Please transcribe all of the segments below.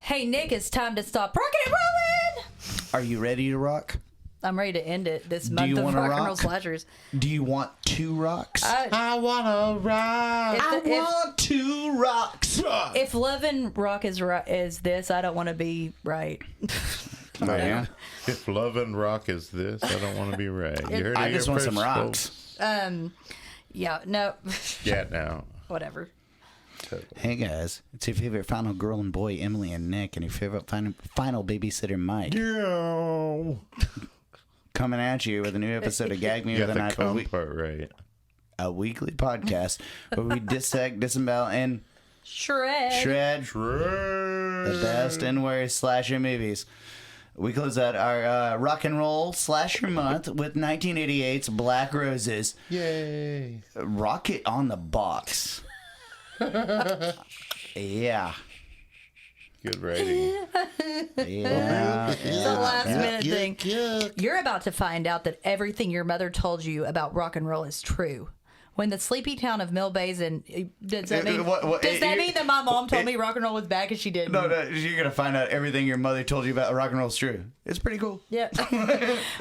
Hey, Nick, it's time to stop rocking and rolling. Are you ready to rock? I'm ready to end it this month of rock and roll slashers. Do you want 2 rocks? I wanna rock. I want 2 rocks. If Love and Rock is this, I don't want to be right. Oh, yeah? If love and rock is this, I don't want to be right. You heard I it just here want some first, rocks. folks. Yeah, no. Yeah, now. Whatever. Hey guys, it's your favorite final girl and boy, Emily and Nick, and your favorite final babysitter, Mike. Yeah. Coming at you with a new episode of Gag Me You with got a the Knife, cum part right. a weekly podcast where we dissect, disembowel, and Shred. the best and worst slasher movies. We close out our rock and roll slasher month with 1988's Black Roses. Yay. Rocket on the box. Yeah. Good writing. Yeah. The last minute thing. You're about to find out that everything your mother told you about rock and roll is true. When the sleepy town of Mill Basin, does that mean that my mom told me rock and roll was bad because she didn't? No, you're going to find out everything your mother told you about rock and roll is true. It's pretty cool. Yeah.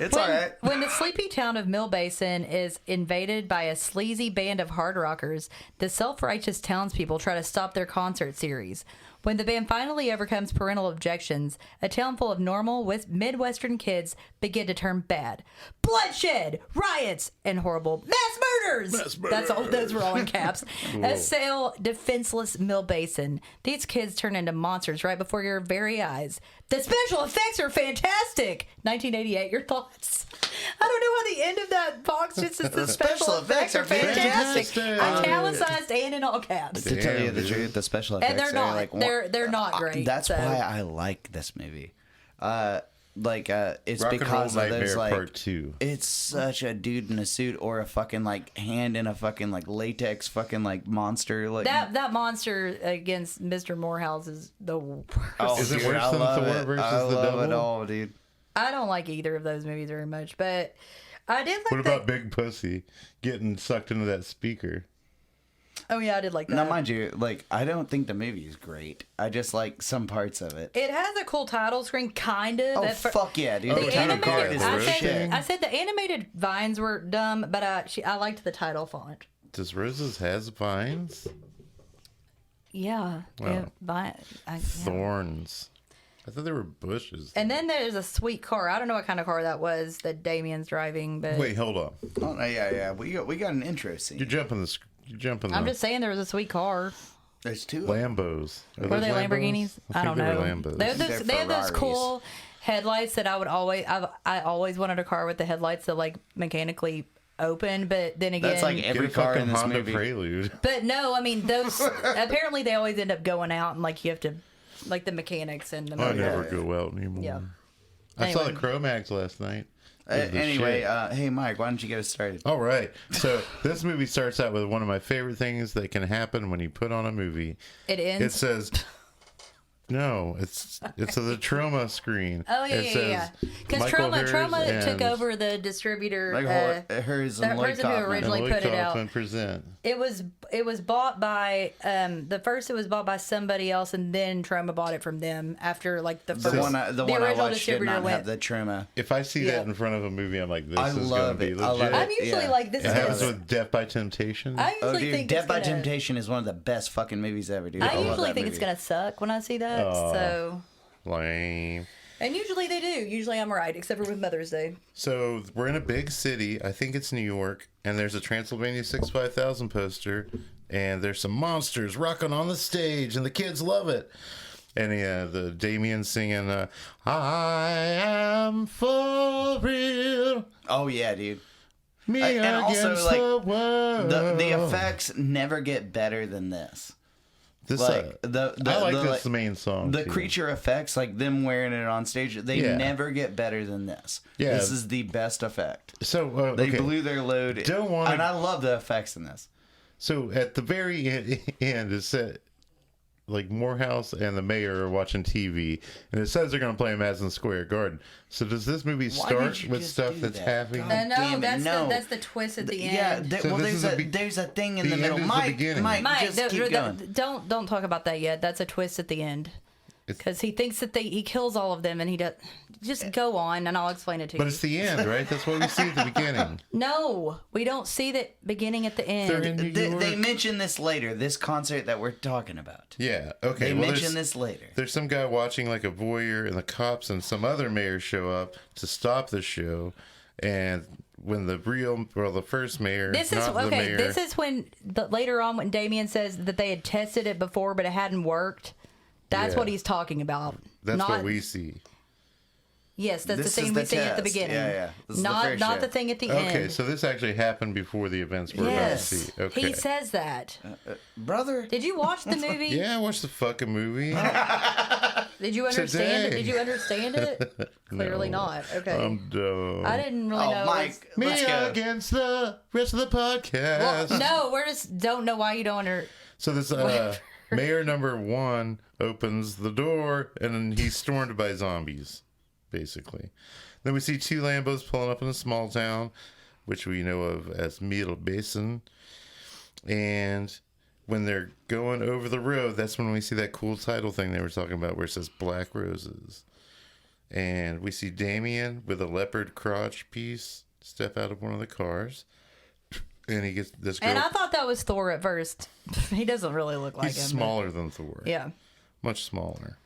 It's all right. When the sleepy town of Mill Basin is invaded by a sleazy band of hard rockers, the self-righteous townspeople try to stop their concert series. When the band finally overcomes parental objections, a town full of normal Midwestern kids begin to turn bad. Bloodshed, riots, and horrible mass murders. That's all. Those were all in caps. Assail defenseless Mill Basin. These kids turn into monsters right before your very eyes. The special effects are fantastic. 1988. Your thoughts? I don't know why the end of that box just says the special effects are fantastic. Italicized and in all caps. To tell you the truth, the special effects And they're not. are like They're not great. That's so. why I like this movie. It's Rock and because Roll of those Nightmare like Part 2. It's such a dude in a suit or a fucking like hand in a fucking like latex fucking like monster like that monster against Mr. Morehouse is the worst. Oh, Is it dude, worse I than love Thor it. versus I the love it Devil? all, dude. I don't like either of those movies very much, but I did like What about Big Pussy getting sucked into that speaker? Oh yeah, I did like that. Now, mind you, like I don't think the movie is great. I just like some parts of it. It has a cool title screen, kind of. Oh fuck yeah, dude! The The title card animated, is I for said- shit. I said the animated vines were dumb, but I liked the title font. Does Roses has vines? Yeah, Wow. yeah, Thorns. I thought they were bushes. And then there's a sweet car. I don't know what kind of car that was that Damien's driving, but Wait, hold on. Oh no, yeah. We got an intro scene. You're jumping the. I'm just saying there was a sweet car. There's 2 Lambos. Were they Lamborghinis? I don't know. Lambos. They have those Ferraris. cool headlights that I always wanted a car with the headlights that like mechanically open, but then again, That's like Get every a car fucking in this Honda movie. Prelude. but no, I mean those apparently they always end up going out and like you have to like the mechanics and the I motor. never go out anymore. Yeah. I saw the Anyway. Chromax last night. It was the Anyway, shit. hey Mike, why don't you get us started? All right. So this movie starts out with one of my favorite things that can happen when you put on a movie. It It ends. says, no, it's the Trauma screen. Oh yeah, It yeah. says Because Michael Trauma Harris took and over the distributor. Like hers the and Lloyd person who Kaufman. originally Lloyd put it out. Kaufman present. It was bought by it was bought by somebody else, and then Trauma bought it from them after like the first. The one I original watched did not went. have the trauma. If I see Yeah. that in front of a movie, I'm like, this I is going to love be it. I love legit. it. I'm usually Yeah. like this. It is happens gonna, with Death by Temptation. I Oh, usually dude, think Death it's by gonna, Temptation is one of the best fucking movies ever, dude. I love usually that think it's movie. gonna suck when I see that. So, Lame. and usually they do. Usually I'm right, except for with Mother's Day. So we're in a big city. I think it's New York, and there's a Transylvania 65000 poster, and there's some monsters rocking on the stage, and the kids love it. And the Damien singing, "I am for real." Oh yeah, dude. Me And also, against like, the world. The effects never get better than this. This, Like I like this main song. The too. creature effects, like them wearing it on stage, they Yeah. never get better than this. Yeah. This is the best effect. So They okay. blew their load. Don't wanna- And I love the effects in this. So at the very end, it said, like, Morehouse and the mayor are watching TV, and it says they're going to play in Madison Square Garden. So does this movie start with stuff that's happening? No, Damn it, that's the twist at the end. Yeah, So well, this there's a thing in the the middle. end is the Mike, beginning. Mike, just keep going. don't talk about that yet. That's a twist at the end. Because he thinks that he kills all of them, and he does. Just go on, and I'll explain it to you. But it's the end, right? That's what we see at the beginning. No, we don't see the beginning at the end. They're in New York. They mention this later. This concert that we're talking about. Yeah, okay. They well, mention this later. There's some guy watching like a voyeur, and the cops and some other mayor show up to stop the show. And when the first mayor, This is not the okay. mayor, This is when later on when Damien says that they had tested it before, but it hadn't worked. That's Yeah. what he's talking about. that's what we see. Yes, that's This the is scene the we see at the test. beginning. Yeah. This is the Not first not show. the thing at the end. Okay, so this actually happened before the events we're about to Yes, see. Okay. he says that. Brother. Did you watch the movie? Yeah, I watched the fucking movie. Did you understand it? Today. Did you understand it? Clearly not. Okay. I'm dumb. I didn't really know. Oh, Mike, Me let's go. against the rest of the podcast. No, we're just don't know why you don't under. So this mayor number 1 opens the door, and then he's stormed by zombies, basically. Then we see 2 Lambos pulling up in a small town, which we know of as Middle Basin. And when they're going over the road, that's when we see that cool title thing they were talking about where it says Black Roses. And we see Damien with a leopard crotch piece step out of one of the cars. And he gets this girl. And I thought that was Thor at first. He doesn't really look like He's him. smaller than Thor. Yeah. Much smaller.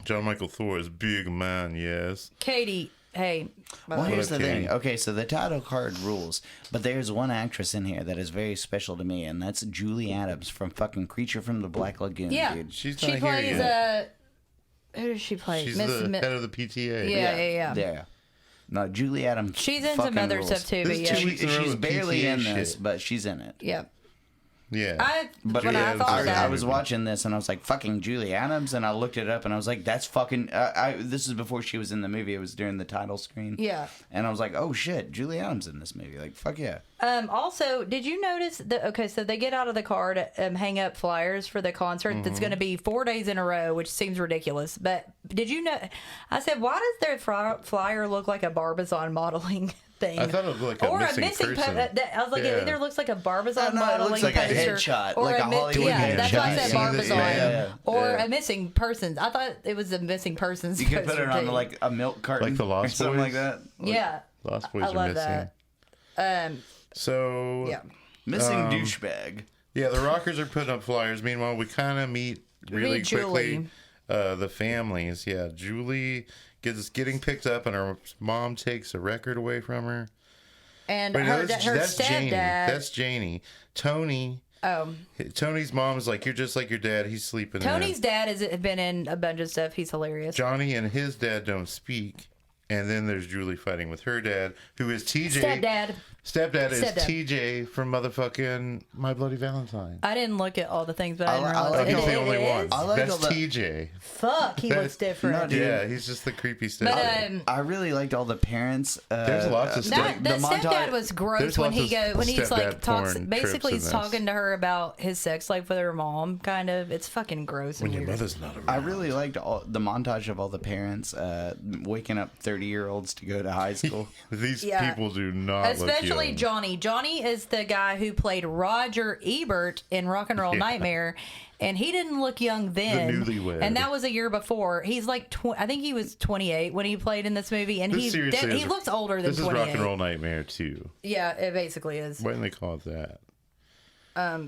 John Michael Thor is big man, yes. Katie, hey. Well, here's the Okay. thing. Okay, so the title card rules, but there's one actress in here that is very special to me, and that's Julie Adams from fucking Creature from the Black Lagoon, Yeah. dude. She's She not here plays yet. who does she play? She's the head of the PTA. Yeah. Yeah. No, Julie Adams. She's in some fucking other rules. stuff too, but This yeah. is two- She's with barely PTA in this, shit. but she's in it. Yeah. Yeah. But when I Adams thought is that, I was watching this and I was like, fucking Julie Adams, and I looked it up and I was like, that's fucking. This is before she was in the movie. It was during the title screen. Yeah. And I was like, oh shit, Julie Adams in this movie. Like, fuck yeah. Also, did you notice that? Okay, so they get out of the car to hang up flyers for the concert that's going to be 4 days in a row, which seems ridiculous. But did you know? I said, why does their flyer look like a Barbizon modeling thing? I thought it looked like a missing person. I was like, Yeah. it either looks like a Barbizon No, it modeling looks like a poster, headshot, or like a Hollywood yeah, that's why I headshot. said See this Barbizon, man? or Yeah. a missing persons. I thought it was a missing persons. You could put it poster on too. like a milk carton, Like the Lost or something Boys? like that. yeah. Lost Boys I are love missing. that. So Yeah. Missing douchebag. yeah, the rockers are putting up flyers. Meanwhile, we kind of meet really Meet quickly Julie. the families. Yeah, Julie gets getting picked up, and her mom takes a record away from her. And Wait, no, her that's Janie. stepdad. That's Janie. Tony's mom is like, you're just like your dad. He's sleeping Tony's in. dad has been in a bunch of stuff. He's hilarious. Johnny and his dad don't speak. And then there's Julie fighting with her dad, who is TJ. Stepdad. Stepdad is Stepdad. TJ from motherfucking My Bloody Valentine. I didn't look at all the things, but I didn't I realize like He's all the it only one. is? I like That's all the- TJ. Fuck, he looks different. No, dude. Yeah, he's just the creepy but stepdad. I really liked all the parents. There's lots of stuff. the montage- stepdad was gross There's when lots of when he's like stepdad talks. porn Basically, tropes he's in this. talking to her about his sex life with her mom. Kind of, it's fucking gross and When your weird. mother's not around. I really liked the montage of all the parents waking up 30-year-olds to go to high school. These Yeah. people do not Especially look young. Johnny. Johnny is the guy who played Roger Ebert in Rock and Roll Nightmare, and he didn't look young then. newlywed. And that was a year before. He's like, I think he was 28 when he played in this movie, and This he seriously he is- looks older than This is 28. Rock and Roll Nightmare too. Yeah, it basically is. Why didn't they call it that?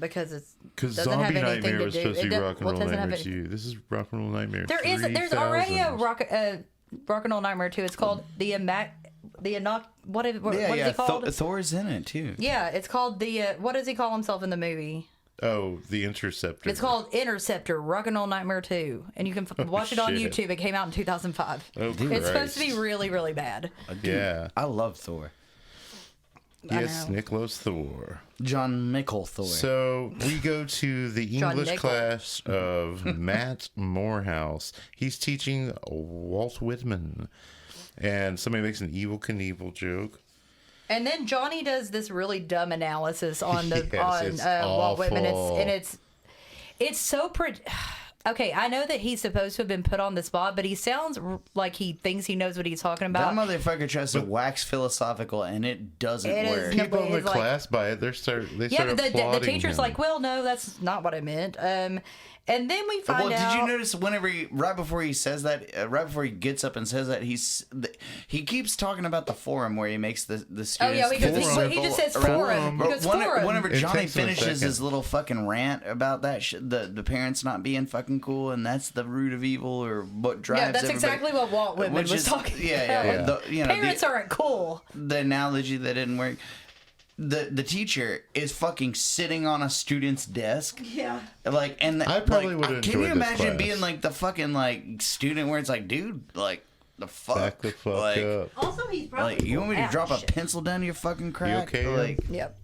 Because it's Because doesn't have Zombie anything Nightmare to was do. supposed to It be does- Rock and well, it Roll doesn't have Nightmare any- 2. This is Rock and Roll Nightmare. there's already a 3000. Rock and Roll Nightmare 2. It's called what is it called? Thor's in it too. Yeah, it's called what does he call himself in the movie? Oh, the Interceptor. It's called Interceptor, Rock and Roll Nightmare 2. And you can watch it on shit. YouTube. It came out in 2005. Oh, It's supposed to be Christ. really, really bad. Yeah. I love Thor. Yes, know. Nick loves Thor. John Mickle Thor. So we go to the John English Nickel. class of Matt Morehouse. He's teaching Walt Whitman. And somebody makes an Evil Knievel joke. And then Johnny does this really dumb analysis on the Yes, it's Walt Whitman. awful. It's so okay. I know that he's supposed to have been put on the spot, but he sounds like he thinks he knows what he's talking That about. motherfucker tries to wax philosophical, and it doesn't It is work. no- People in the it's like- class buy it. They start Yeah, but the applauding teacher's him. like, well, no, that's not what I meant. And then we find Well, out. did you notice whenever right before he says that, right before he gets up and says that, he keeps talking about the forum where he makes the students. Oh yeah, he just says forum. He goes forum. Whenever It Johnny takes him a finishes second. his little fucking rant about that the parents not being fucking cool, and that's the root of evil, or what drives Yeah, that's everybody. exactly what Walt Whitman Which was is- talking yeah, about. yeah. Parents aren't cool. The analogy that didn't work. The teacher is fucking sitting on a student's desk. Yeah. Like, and I probably like, would've can you enjoyed this imagine class. being like the fucking like student where it's like, dude, like the fuck, Back the fuck like, up. Also, he's probably like you want me to out drop a shit. pencil down your fucking crack? okay, Like, Yep.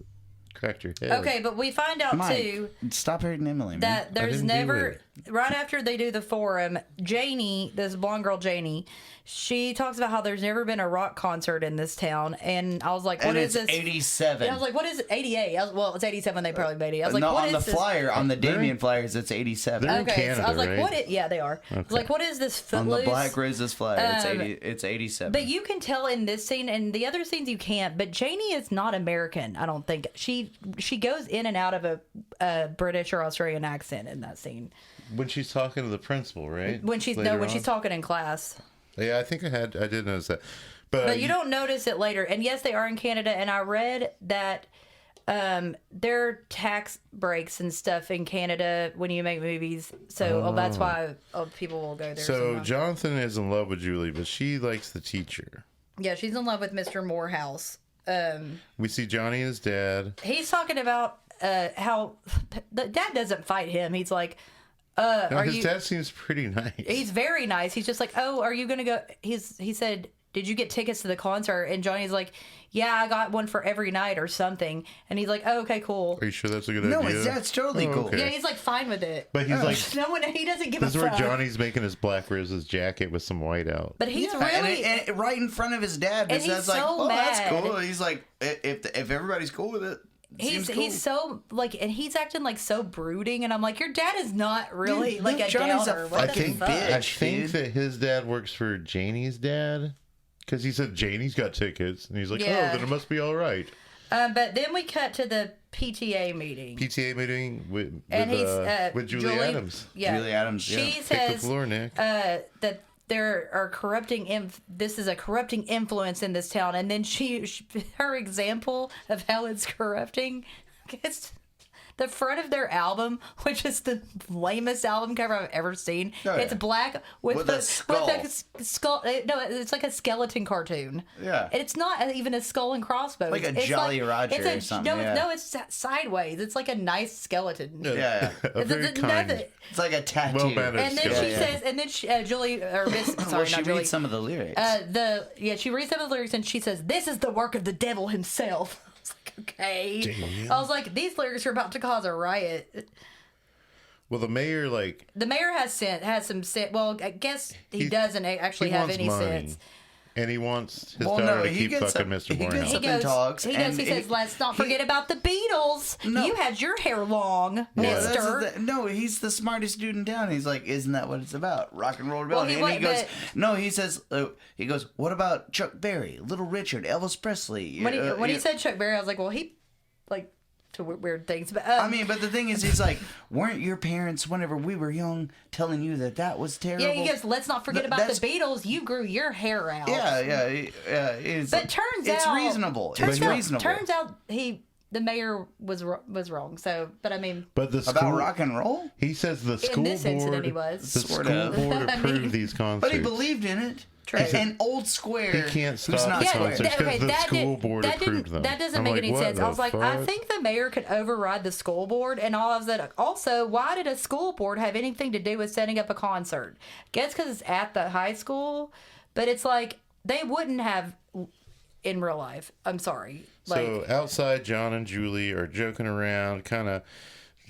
Cracked your head. Okay, but we find out Mike, too stop hurting Emily, man. that there's didn't do never it. right after they do the forum, Janie, this blonde girl Janie, she talks about how there's never been a rock concert in this town, and I was like, "What and is it's this?" 87. And I was like, "What is it? 88?" Well, it's 87. They probably made it. I was like, no, "What on is the this?" flyer, on the They're in- Damien flyers, it's 87. they're in Okay, so I Canada, was like, right? "What?" Yeah, they are. I was like, "What is this On Footloose?" the Black Roses flyer, it's Um, 80. It's 87. But you can tell in this scene and the other scenes you can't. But Janie is not American. I don't think she goes in and out of a British or Australian accent in that scene When she's talking to the principal, right? when she's Later when she's on? talking in class. Yeah, I think I did notice that. But But you don't notice it later. And yes, they are in Canada. And I read that there are tax breaks and stuff in Canada when you make movies. So that's why people will go there. So sometimes. Jonathan is in love with Julie, but she likes the teacher. Yeah, she's in love with Mr. Morehouse. We see Johnny and his dad. He's talking about how the dad doesn't fight him. He's like, Now, are his you? dad seems pretty nice. He's very nice. He's just like, oh, are you gonna go? He said, did you get tickets to the concert? And Johnny's like, yeah, I got one for every night or something. And he's like, oh, okay, cool. Are you sure that's a good no, idea? his dad's totally Oh, cool. okay. Yeah, he's like fine with it. But he's like, No one, he doesn't give this a is where fuck. Johnny's making his Black Roses jacket with some white out. But he's Yeah, really. and right in front of his dad. And His he's dad's like, so "Oh, that's mad. cool." He's like, "If everybody's cool with it, He's seems cool." he's so like, and he's acting like so brooding, and I'm like, your dad is not really Dude, like Luke a Johnny's a downer. What the fucking fuck? bitch. I think dude. that his dad works for Janie's dad. Because he said Janie's got tickets. And he's like, Yeah. oh, then it must be all right. But then we cut to the PTA meeting. PTA meeting with Julie Adams. Yeah. Julie Adams, yeah. She Pick the says floor, Nick. that there are corrupting. This is a corrupting influence in this town, and then she her example of how it's corrupting. It's the front of their album, which is the lamest album cover I've ever seen. Oh, yeah. It's black with a skull. With a skull. No, it's like a skeleton cartoon. Yeah. And it's not even a skull and crossbones. Like a It's Jolly Roger it's a, or something, No, yeah. no, it's sideways. It's like a nice skeleton. Yeah, A very kind. it's like a tattoo. Well-mannered And then skeleton. she says, and then she, Julie or Miss, sorry, well, she not Julie. reads some of the lyrics. She reads some of the lyrics and she says, "This is the work of the devil himself." I was like, okay. Damn. I was like, these lyrics are about to cause a riot. Well, the mayor, like, The mayor has some sense. Well, I guess he He- doesn't actually he have wants any money. sense. And he wants his Well, daughter no, to he keep gets fucking up- Mr. he gets Morehouse. up and talks, He and says, let's not forget about the Beatles. No. You had your hair long, Well, that's mister. no, he's the smartest dude in town. He's like, isn't that what it's about? Rock and roll rebellion. Well, and he goes, but- no, he says, he goes, what about Chuck Berry, Little Richard, Elvis Presley? When he said Chuck Berry, I was like, well, he like to weird things. But I mean, but the thing is, he's like, weren't your parents, whenever we were young, telling you that was terrible? yeah, he goes, let's not forget about the Beatles. You grew your hair out. Yeah. It's, But turns it's out reasonable. Turns It's out, reasonable. Turns out the mayor was wrong. So, but I mean, But the About school, rock and roll? he says the school this board, incident he was. the Sort school of. board I approved mean- these concerts. But he believed in it. True. And Old Square. He can't who's stop not the yeah, Square. concerts because the school board approved them. That doesn't I'm make like, any what sense. I the was like, I fuck? think the mayor could override the school board, and all I was like, also, why did a school board have anything to do with setting up a concert? Guess because it's at the high school, but it's like they wouldn't have in real life. I'm sorry. Like, So outside, John and Julie are joking around, kind of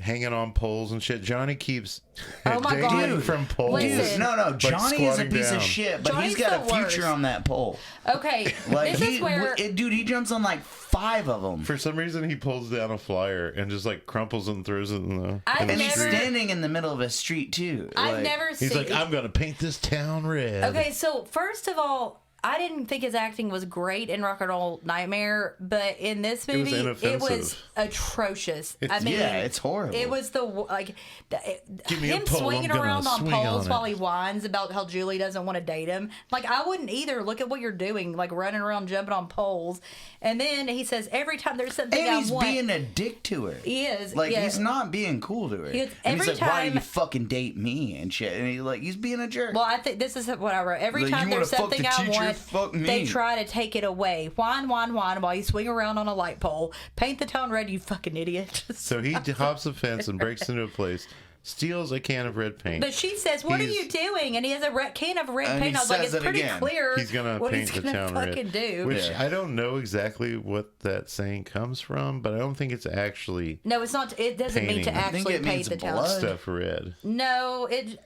hanging on poles and shit. Johnny keeps Oh my God. dangling from poles. Listen. No, Johnny is a squatting piece down. of shit, but Johnny's he's got a the future worst. on that pole. Okay, Like this is where dude, he jumps on like 5 of them. For some reason, he pulls down a flyer and just like crumples it and throws it in the. I've in the And he's never- street. standing in the middle of a street too. I've Like, never He's seen. like, I'm gonna paint this town red. Okay, so first of all, I didn't think his acting was great in Rock and Roll Nightmare, but in this was movie, it was inoffensive. atrocious. It's- I mean, yeah, it's horrible. It was Give me a him pole, swinging I'm gonna around on swing poles on while it. he whines about how Julie doesn't want to date him. Like, I wouldn't either. Look at what you're doing, like running around jumping on poles. And then he says every time there's something and I he's want, being a dick to her. he is. Like yeah. he's not being cool to her. He is- and he's every like, why do time- you fucking date me and shit? And he's being a jerk. Well, I think this is what I wrote. Every Like, time you there's wanna fuck something the I teacher? want, Fuck me. they try to take it away. Whine while you swing around on a light pole. Paint the town red, you fucking idiot. So he hops a fence and breaks into a place, steals a can of red paint. But she says, "What are He's- you doing?" And he has a can of red And paint. he I was like, says "It's it pretty again. clear He's gonna what paint he's the gonna town fucking red. do." Which Yeah. I don't know exactly what that saying comes from, but I don't think it's actually No, it's not. It doesn't mean to Painting. I think actually it paint means the town. blood. stuff red. No, it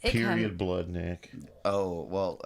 Period blood, Nick. Oh well.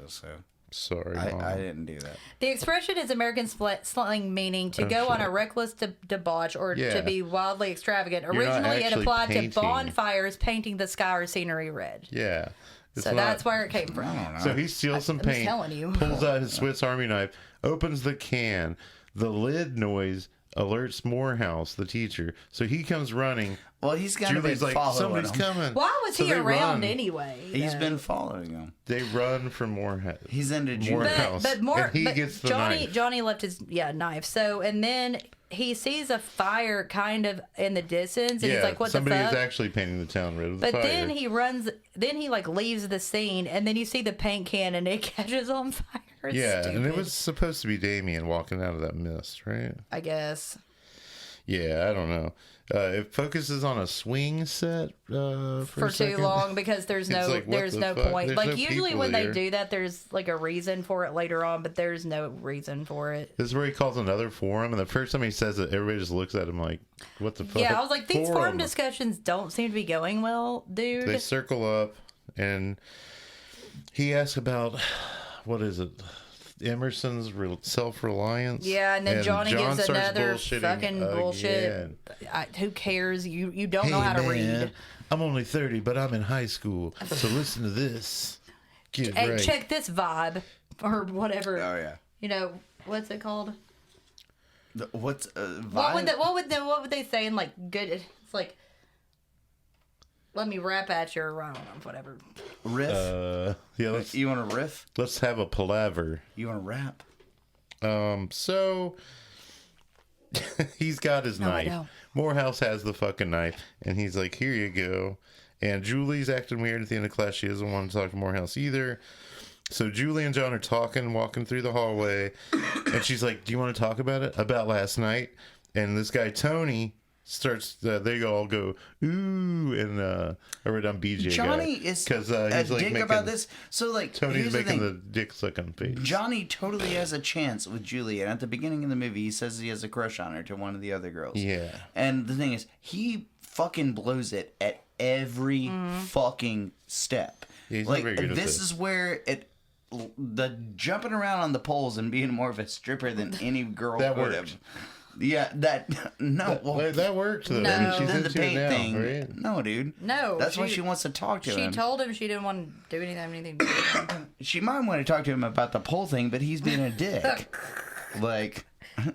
So Sorry. I Mom. didn't do that. The expression is American slang meaning to go on shit. a reckless debauch or Yeah. to be wildly extravagant. not Originally, it actually applied painting. to bonfires, painting the sky or scenery red. Yeah. It's So not- that's where it came from. I don't know. So he steals some I'm just paint, telling you. pulls out his Swiss Army knife, opens the can. The lid noise alerts Morehouse, the teacher. So he comes running. Well, he's kind of been Julie's like, following somebody's him. coming. Why was So he they around run. anyway? He's though? been following him. They run for Morehouse. He's into Julie. Morehouse. But more, And he but gets the Johnny knife. Johnny left his knife. So and then he sees a fire kind of in the distance, and he's like, "What the somebody fuck?" is actually painting the town red with But fire. then he runs. Then he like leaves the scene, and then you see the paint can, and it catches on fire. It's and it stupid, was supposed to be Damien walking out of that mist, right? I guess. Yeah, I don't know. It focuses on a swing set for For a too second. long because there's It's no like, what there's the no fuck? point. There's Like no usually people when they here. do that, there's like a reason for it later on, but there's no reason for it. This is where he calls another forum, and the first time he says it, everybody just looks at him like, "What the fuck?" Yeah, I was like, these forum Forum. discussions don't seem to be going well, dude. They circle up, and he asks about what is it? Emerson's self-reliance. Yeah, and then Johnny John gives starts another bullshitting fucking bullshit. again. Who cares? You don't know Hey, how to man, read. I'm only 30, but I'm in high school, so listen to this. Get it Hey, right. check this vibe or whatever. Oh yeah. You know what's it called? What's What would they say in like good? It's like, let me rap at you or I don't know, whatever. riff? Yeah, You want to riff? let's have a palaver. You want to rap? So he's got his I knife. know. Morehouse has the fucking knife, and he's like, "Here you go." And Julie's acting weird at the end of class. She doesn't want to talk to Morehouse either. So Julie and John are talking, walking through the hallway, and she's like, "Do you want to talk about it? About last night?" And this guy Tony starts. They all go ooh, and I wrote down BJ. Johnny is because a he's like dick making about this. So like, Tony's here's the making thing. the dick sucking face. Johnny totally has a chance with Julie, and at the beginning of the movie, he says he has a crush on her to one of the other girls. Yeah. And the thing is, he fucking blows it at every fucking step. Yeah, he's not like very good at this this. is where the jumping around on the poles and being more of a stripper than any girl That could worked. have. Yeah, That worked though. No. She's then the into paint it now, thing. right? No, dude. No, That's why she wants to talk to She him. told him she didn't want to do anything to do with him. She might want to talk to him about the pole thing, but he's being a dick. Like,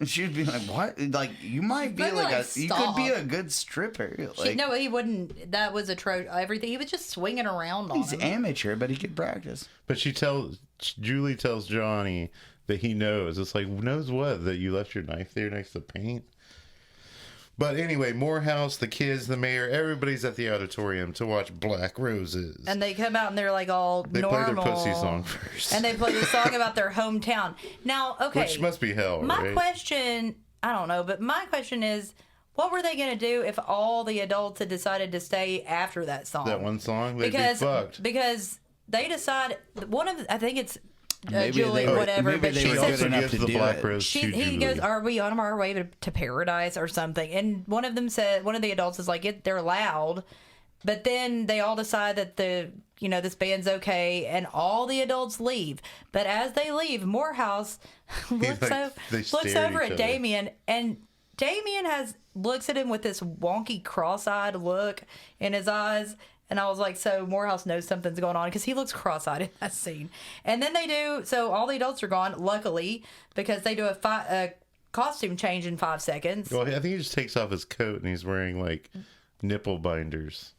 she'd be like, "What? Like, you might be Maybe, like like, you could be stop. a good stripper." Like, No, he wouldn't. That was everything. He was just swinging around on he's him. amateur, but he could practice. But Julie tells Johnny that he knows. It's like, knows what? That you left your knife there next to paint? But anyway, Morehouse, the kids, the mayor, everybody's at the auditorium to watch Black Roses. And they come out and they're like all They normal. play their pussy song first. And they play the song about their hometown. Now, okay. Which must be hell, My right? question, I don't know, but my question is, what were they going to do if all the adults had decided to stay after that song? That one song? They'd be fucked. Because they decide, I think it's Julie, whatever. Maybe But they she were says good enough gives to the do black it. rose to he Julie. goes, "Are we on our way to paradise or something?" And one of them said, one of the adults is like, "They're loud," but then they all decide that this band's okay, and all the adults leave. But as they leave, Morehouse looks stare over at each at other. Damien, and Damien looks at him with this wonky cross-eyed look in his eyes. And I was like, so Morehouse knows something's going on because he looks cross-eyed in that scene. And then so all the adults are gone, luckily, because they do a costume change in 5 seconds. Well, I think he just takes off his coat and he's wearing like nipple binders.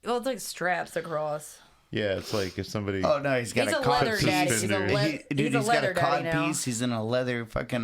Well, it's like straps across. Yeah, it's like if somebody. Oh no, he's got He's a a cod leather piece. daddy. He's a He's got a leather cod daddy now. piece. He's in a leather fucking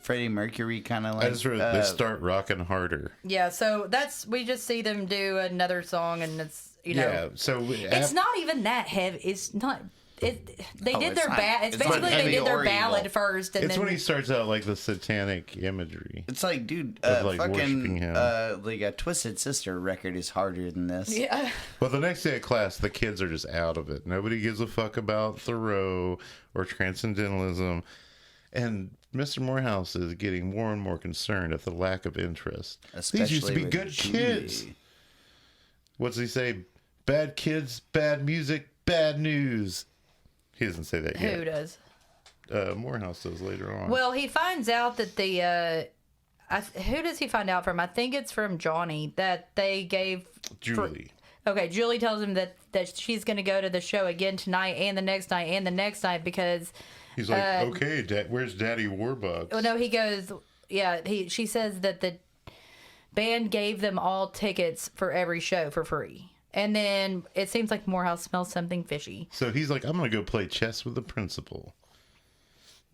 Freddie Mercury kind of like. I just wrote they start rocking harder. Yeah, so we just see them do another song, and it's Yeah, so it's not even that heavy. It's not. They did it's their not- It's it's not basically they heavy did their or ballad evil. first, and it's then when he starts out like the satanic imagery. It's like, dude, Of, like, worshiping fucking him. like a Twisted Sister record is harder than this. yeah. Well, the next day at class, the kids are just out of it. Nobody gives a fuck about Thoreau or transcendentalism. And Mr. Morehouse is getting more and more concerned at the lack of interest. These used to be with good Julie. kids. What's he say? Bad kids, bad music, bad news. He doesn't say that Who yet. does? Morehouse does later on. Well, he finds out that who does he find out from? I think it's from Johnny that they gave Julie. Okay, Julie tells him that she's going to go to the show again tonight and the next night and the next night because. He's like, okay, where's Daddy Warbucks? Oh no, he goes. Yeah, she says that the band gave them all tickets for every show for free, and then it seems like Morehouse smells something fishy. So he's like, I'm going to go play chess with the principal.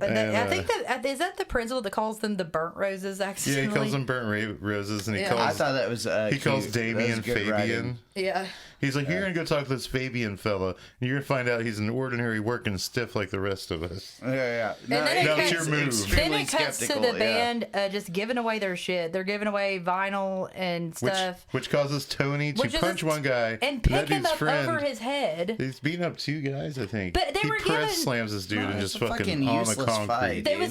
And And, I think that is that the principal that calls them the burnt roses. Yeah, Accidentally. he calls them burnt roses, and he Yeah. I calls thought that was he calls cute. Damien That was good Fabian. writing. Yeah. He's like, you're gonna go talk to this Fabian fella, and you're gonna find out he's an ordinary working stiff like the rest of us. Yeah. And then it Now cuts, it's your move. Then it cuts to skeptical, the band just giving away their shit. They're giving away vinyl and stuff. Which causes Tony to Which is punch one guy and that pick him dude's up friend. over his head. He's beating up two guys, I think. But they he were press given- slams this dude and it's just a fucking fucking on the useless concrete. fight. There was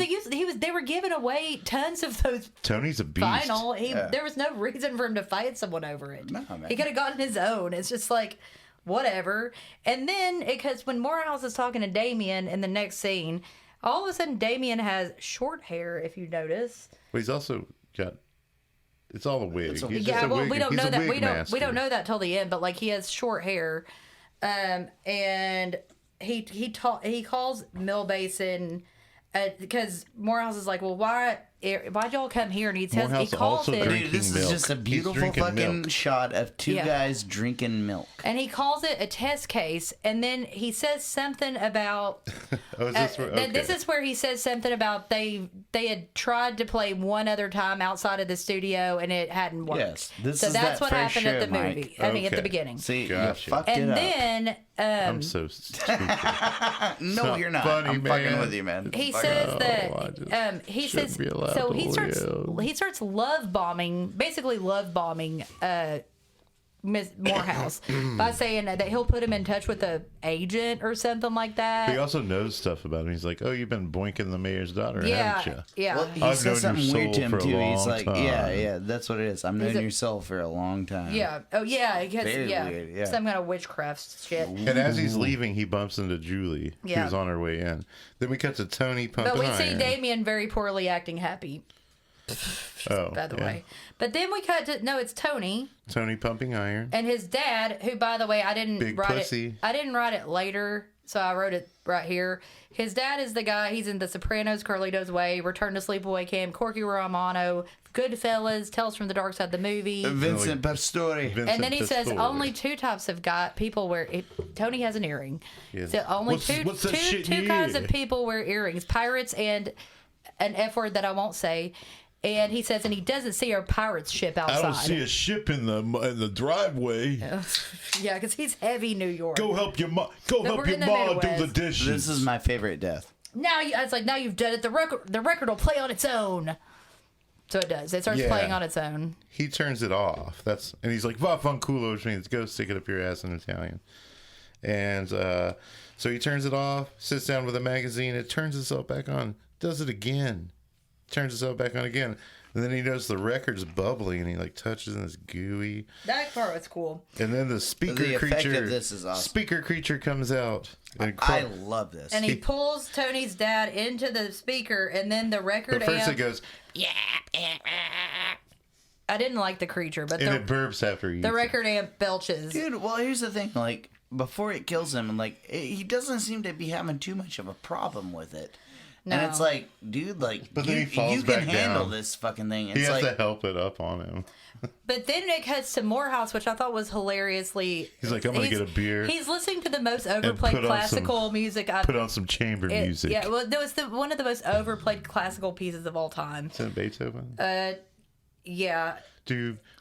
they were giving away tons of those Tony's a beast. vinyl. There was no reason for him to fight someone over it. No, man. He could have gotten his own. It's just like whatever. And then because when Morehouse is talking to Damien in the next scene, all of a sudden Damien has short hair. If you notice. But he's also got. It's all a wig. He's just Yeah, a well, wig. we don't he's know a that. wig We master. don't know that till the end. But like he has short hair, and he calls Mill Basin because Morehouse is like, well, why'd y'all come here? And he says Morehouse he calls also it. drinking Dude, this is milk. just a He's beautiful drinking fucking milk. shot of two Yeah. guys drinking milk. And he calls it a test case, and then he says something about. Oh, is this where, okay. This is where he says something about they had tried to play one other time outside of the studio, and it hadn't worked. Yes, this so is that's that what first happened at show, the Mike. movie. I mean, at the Okay. beginning. See, Gotcha. you fucked And it then I'm so stupid. no, not you're not. funny, I'm fucking man. with you, man. he Fuck says off. I that just he shouldn't says be allowed so to he starts love bombing, basically love bombing Miss Morehouse by saying that he'll put him in touch with a agent or something like that. He also knows stuff about him. He's like, oh, you've been boinking the mayor's daughter, yeah, haven't you? yeah. Well, he I've says known your something weird to soul him for a too. He's long like, time. yeah, that's what it is. I've known a- your soul for a long time. Yeah. Oh, yeah. Because, Very yeah, weird, yeah. some kind of witchcraft shit. And as he's leaving, he bumps into Julie, Yeah. who's on her way in. Then we cut to Tony pumping But we see iron. Damien very poorly acting happy, Oh, by the yeah. way. But then we cut to it's Tony Tony pumping iron. and his dad, who, by the way, I didn't Big write pussy. it. I didn't write it later, so I wrote it right here. His dad is the guy. He's in The Sopranos, Carlito's Way, Return to Sleepaway Camp, Corky Romano, Goodfellas, Tales from the Dark Side of the Movie. Vincent Pastore. Vincent And then he says Pastore. only two types of people wear. Tony has an earring. Yes. So only What's that shit in two your kinds ear? of people wear earrings: pirates and an F word that I won't say. And he says, and he doesn't see our pirates ship outside. I don't see a ship in the driveway. Yeah, because he's heavy New York. Go help your ma. Go But help we're your in the ma do the Midwest. dishes. This is my favorite death. Now it's like now you've done it. The record will play on its own. So it does. It starts Yeah. playing on its own. He turns it off. And he's like, "Va fanculo," which means go stick it up your ass in Italian. And so So he turns it off, sits down with a magazine, it turns itself back on, does it again, turns itself back on again. And then he knows the record's bubbling, and he like touches and it's gooey. That part was cool. And then the speaker The effect creature, of this is awesome. speaker creature comes out. And I love this. And he pulls Tony's dad into the speaker, and then the record but first amp. it goes, I didn't like the creature, but and it burps after he the eats it. record amp belches. Dude, well, here's the thing. Like, before it kills him, and like, he doesn't seem to be having too much of a problem with it. No. And it's like, dude, like, But then you, he falls you can back handle down. this fucking thing. He It's has like, to help it up on him. But then it cuts to Morehouse, which I thought was hilariously. He's like, I'm going to get a beer, He's listening to the most put overplayed on classical music I've. put on some chamber music. Yeah, well, that was one of the most overplayed classical pieces of all time. Is that Beethoven? Yeah.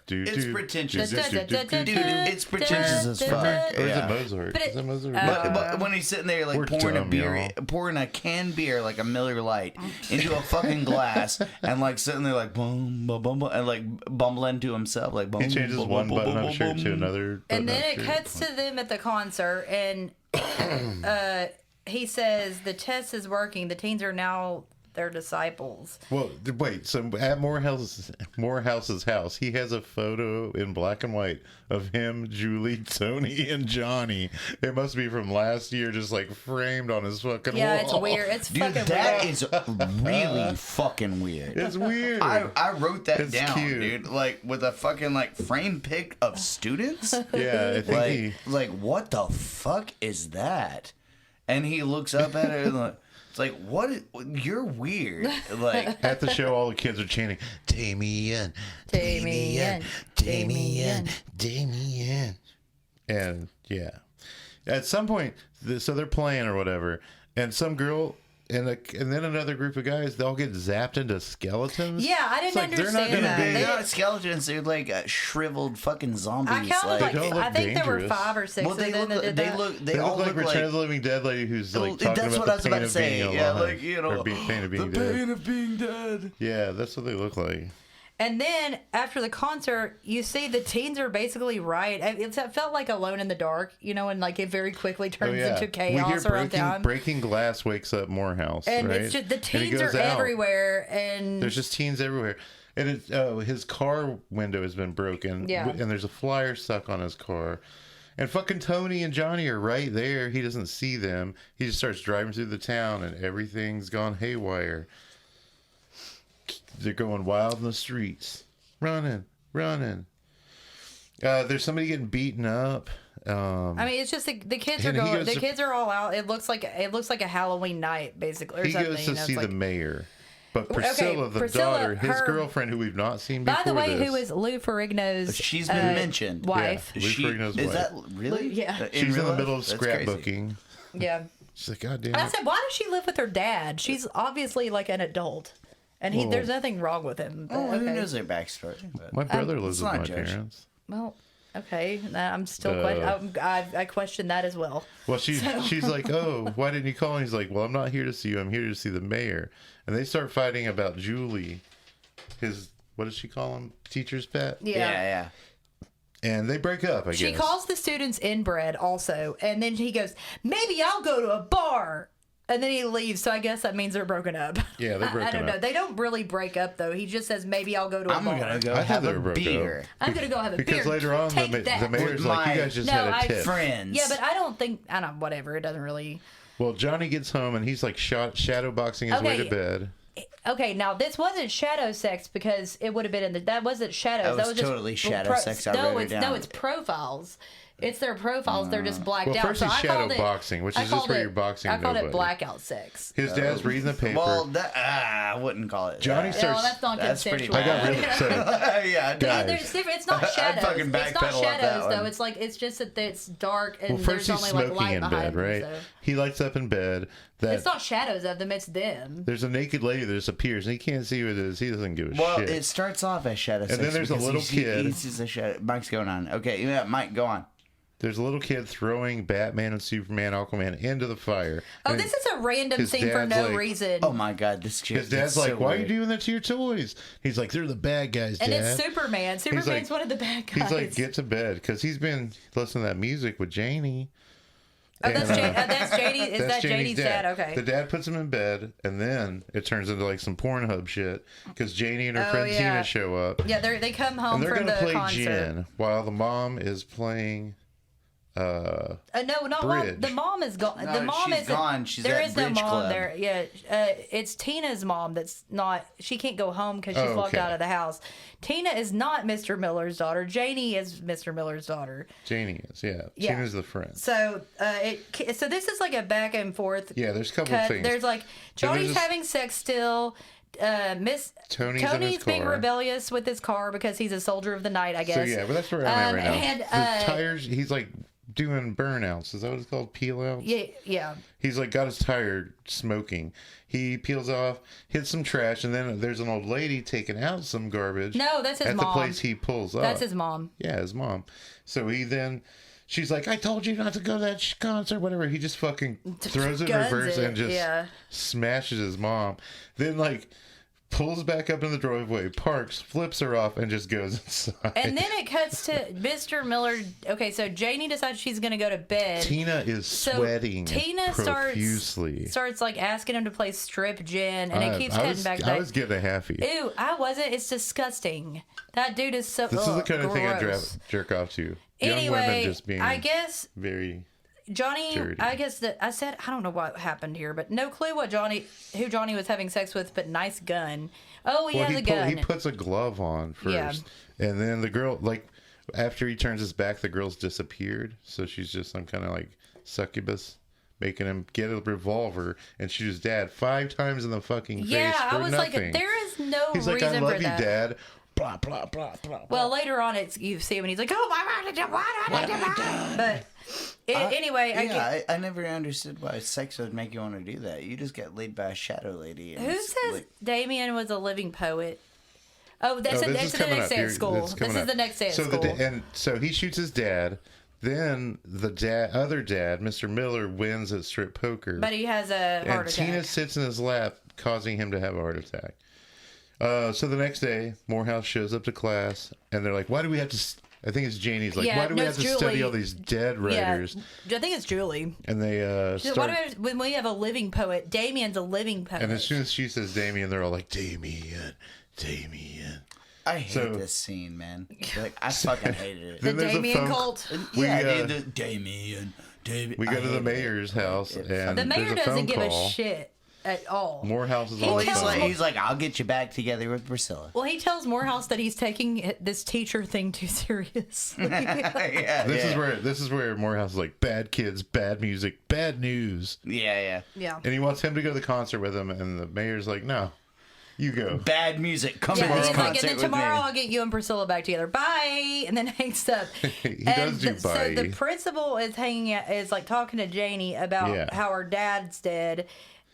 It's pretentious. do, do, do, do, dude, it's pretentious as fuck. Or is Yeah. it Mozart? But Is it Mozart? But when he's sitting there, like, We're pouring a dumb, beer, y'all. pouring a canned beer, like a Miller Lite, into a fucking glass, and, like, sitting there, like, boom, boom, boom, boom, and, like, bumbling to himself, like, boom, He changes boom, one boom, boom, button-up boom, shirt boom. to another. And then button-up it shirt. cuts to them at the concert, and he says the test is working. The teens are now their disciples. Well, wait. So at Morehouse's house, he has a photo in black and white of him, Julie, Tony, and Johnny. It must be from last year, just like framed on his fucking Yeah, wall. it's weird. It's Dude, fucking that weird. is really fucking weird. It's weird. I wrote that It's down, cute. dude. Like, with a fucking, like, frame pic of students. Yeah, I think Like, what the fuck is that? And he looks up at it and like, it's like, what? You're weird. Like, at the show, all the kids are chanting, Damien, Damien, Damien. Damien. And yeah, at some point, so they're playing or whatever, and some girl and then another group of guys, they all get zapped into skeletons. Yeah, I It's didn't like, they're not understand gonna that. be- they're not skeletons. They're like shriveled fucking zombies. I counted like, don't look I think there were dangerous. 5 or 6 well, of they them look. that did They that. look. They all look like look Return of the Living Dead lady who's like talking that's about what I the was about pain to of say. being Yeah, alive. like, you know, or pain of being the dead. pain of being dead. Yeah, that's what they look like. And then after the concert, you see the teens are basically right. It felt like Alone in the Dark, you know, and like it very quickly turns into chaos we hear around town. breaking glass wakes up Morehouse, And right? it's just the And he teens goes are out. everywhere, and There's just teens everywhere. And his car window has been broken. Yeah. And there's a flyer stuck on his car. And fucking Tony and Johnny are right there. He doesn't see them. He just starts driving through the town and everything's gone haywire. They're going wild in the streets. Running. There's somebody getting beaten up. I mean, it's just the kids are And he going. goes The to- kids are all out. It looks like a Halloween night, basically, or He something. goes to you know, see it's the like, mayor. But Priscilla, the Priscilla, daughter, his her- girlfriend who we've not seen before by the way, this. who is Lou Ferrigno's? She's been mentioned. Wife. Lou Ferrigno's is wife. that really? Yeah. She's in real the middle of life? That's crazy. scrapbooking. Yeah. She's like, God damn And I it. said, why does she live with her dad? She's obviously like an adult, and Well- there's nothing wrong with him. But, Oh, who okay. knows their backstory? But My brother lives with let's my not judge. parents. Well, okay. I'm still. Uh, I question that as well. Well, she's like, oh, why didn't you call? And he's like, well, I'm not here to see you. I'm here to see the mayor. And they start fighting about Julie, his, what does she call him? Teacher's pet? Yeah. And they break up, I guess. She calls the students inbred also, and then he goes, maybe I'll go to a bar. And then he leaves, so I guess that means they're broken up. Yeah, they're I broken don't know. up. They don't really break up, though. He just says, maybe I'll go to a I'm bar. gonna go I thought have they a were broke up. beer. I'm going to go have a beer. Because later on, Take the that. mayor's With like, you my- guys just No, had a I- tip. Friends. Yeah, but I don't think, I don't know, whatever. It doesn't really. Well, Johnny gets home and he's like shadow boxing his way to bed. Okay, now this wasn't shadow sex because it would have been in the. That wasn't shadows. That was just totally shadow sex. I wrote it No, down. it's profiles. It's their profiles. They're just blacked Well, out. first So he's I shadow called it, boxing, which I is just called where it- you're boxing I called nobody. it blackout sex. His dad's reading the paper. Well, I wouldn't call it. Johnny that. starts. Yeah, well, that's not That's pretty consensual. I got really so Yeah, Yeah, dude. there's different. It's not I'd shadows. fucking It's not backpedal off that shadows though. one. It's like it's just that it's dark and well, first there's he's only like smoking light in behind bed, right? them. So. He lights up in bed. That It's not shadows of them. It's them. there's a naked lady that just appears, and he can't see who it is. He doesn't give a Well, shit. it starts off as shadow sex. then there's a because little kid. He sees a shadow. Mike's going on. Okay, yeah, Mike, go on. There's a little kid throwing Batman and Superman, Aquaman into the fire. Oh, And this is a random his scene for dad's no like- reason. Oh my God, this shit. His dad's is like, so "Why are you weird. doing that to your toys?" He's like, "They're the bad guys, Dad." and it's Superman. Superman's like- one of the bad guys. He's like, "Get to bed," because he's been listening to that music with Janie. Oh, that's JD. Is that JD's dad? Okay. The dad puts him in bed, and then it turns into like some Pornhub shit because Janie and her friend Tina show up. Yeah, they come home and they're from the play concert. gin while the mom is playing. No, not bridge. the mom is gone. No, The mom she's is gone. She's there at is no Bridge mom Club. there. Yeah, it's Tina's mom. That's not. She can't go home because she's locked out of the house. Tina is not Mr. Miller's daughter. Janie is Mr. Miller's daughter. Janie is, yeah. Yeah. Tina's the friend. So, so this is like a back and forth. Yeah, there's a couple of things. There's like So Johnny's having sex still. Tony's in his being car. rebellious with his car because he's a soldier of the night, I guess. So yeah, but that's where I'm at right now. And, the tires, he's like doing burnouts. Is that what it's called? Peel outs? Yeah. He's like got his tire smoking. He peels off, hits some trash, and then there's an old lady taking out some garbage. No, that's his at mom. the place he pulls up. That's his mom. Yeah, his mom. So she's like, I told you not to go to that concert, whatever. He just fucking throws it in reverse and just smashes his mom. Then like pulls back up in the driveway, parks, flips her off, and just goes inside. And then it cuts to Mr. Miller. Okay, so Janie decides she's going to go to bed. Tina is sweating profusely. Starts like asking him to play strip gin, and it keeps cutting back. I was getting a halfie. Ew, I wasn't. It's disgusting. That dude is so. This is the kind of thing I gross. jerk off to. Anyway, Young women just being, I guess very. Johnny, dirty. I guess that I said I don't know what happened here, but no clue who Johnny was having sex with, but nice gun. Oh, he has a gun. He puts a glove on first, and then the girl, like, after he turns his back, the girl's disappeared. So she's just some kind of like succubus, making him get a revolver and shoot his dad 5 times in the fucking face for nothing. I was like, there is no He's reason like, I love for you, that. Dad. Blah blah blah blah. Well, later on, you see him and he's like, "Oh my!" But anyway, I never understood why sex would make you want to do that. You just get laid by a shadow lady. And who says Damien was a living poet? Oh, that's the next day at school. This is the next day at school. And so he shoots his dad. Then the other dad, Mr. Miller, wins at strip poker. But he has a heart attack. And Tina sits in his lap, causing him to have a heart attack. So the next day, Morehouse shows up to class, and they're like, why do we have to... I think it's Janie's like, why do we have to study all these dead writers? Yeah, I think it's Julie. And they when we have a living poet, Damien's a living poet. And as soon as she says Damien, they're all like, Damien. I hate this scene, man. Like, I fucking hated it. The Damien cult. The Damien. We go to the mayor's house, and the mayor there's a phone doesn't give call. a shit at all. Morehouse is on the phone. He's like, I'll get you back together with Priscilla. Well, he tells Morehouse that he's taking this teacher thing too seriously. This is where Morehouse is like, bad kids, bad music, bad news. Yeah. And he wants him to go to the concert with him, and the mayor's like, no, you go. Bad music. Come to He's this like, concert and then with tomorrow me. I'll get you and Priscilla back together. Bye, and then hangs up. He does do bye. So the principal is like talking to Janie about how her dad's dead.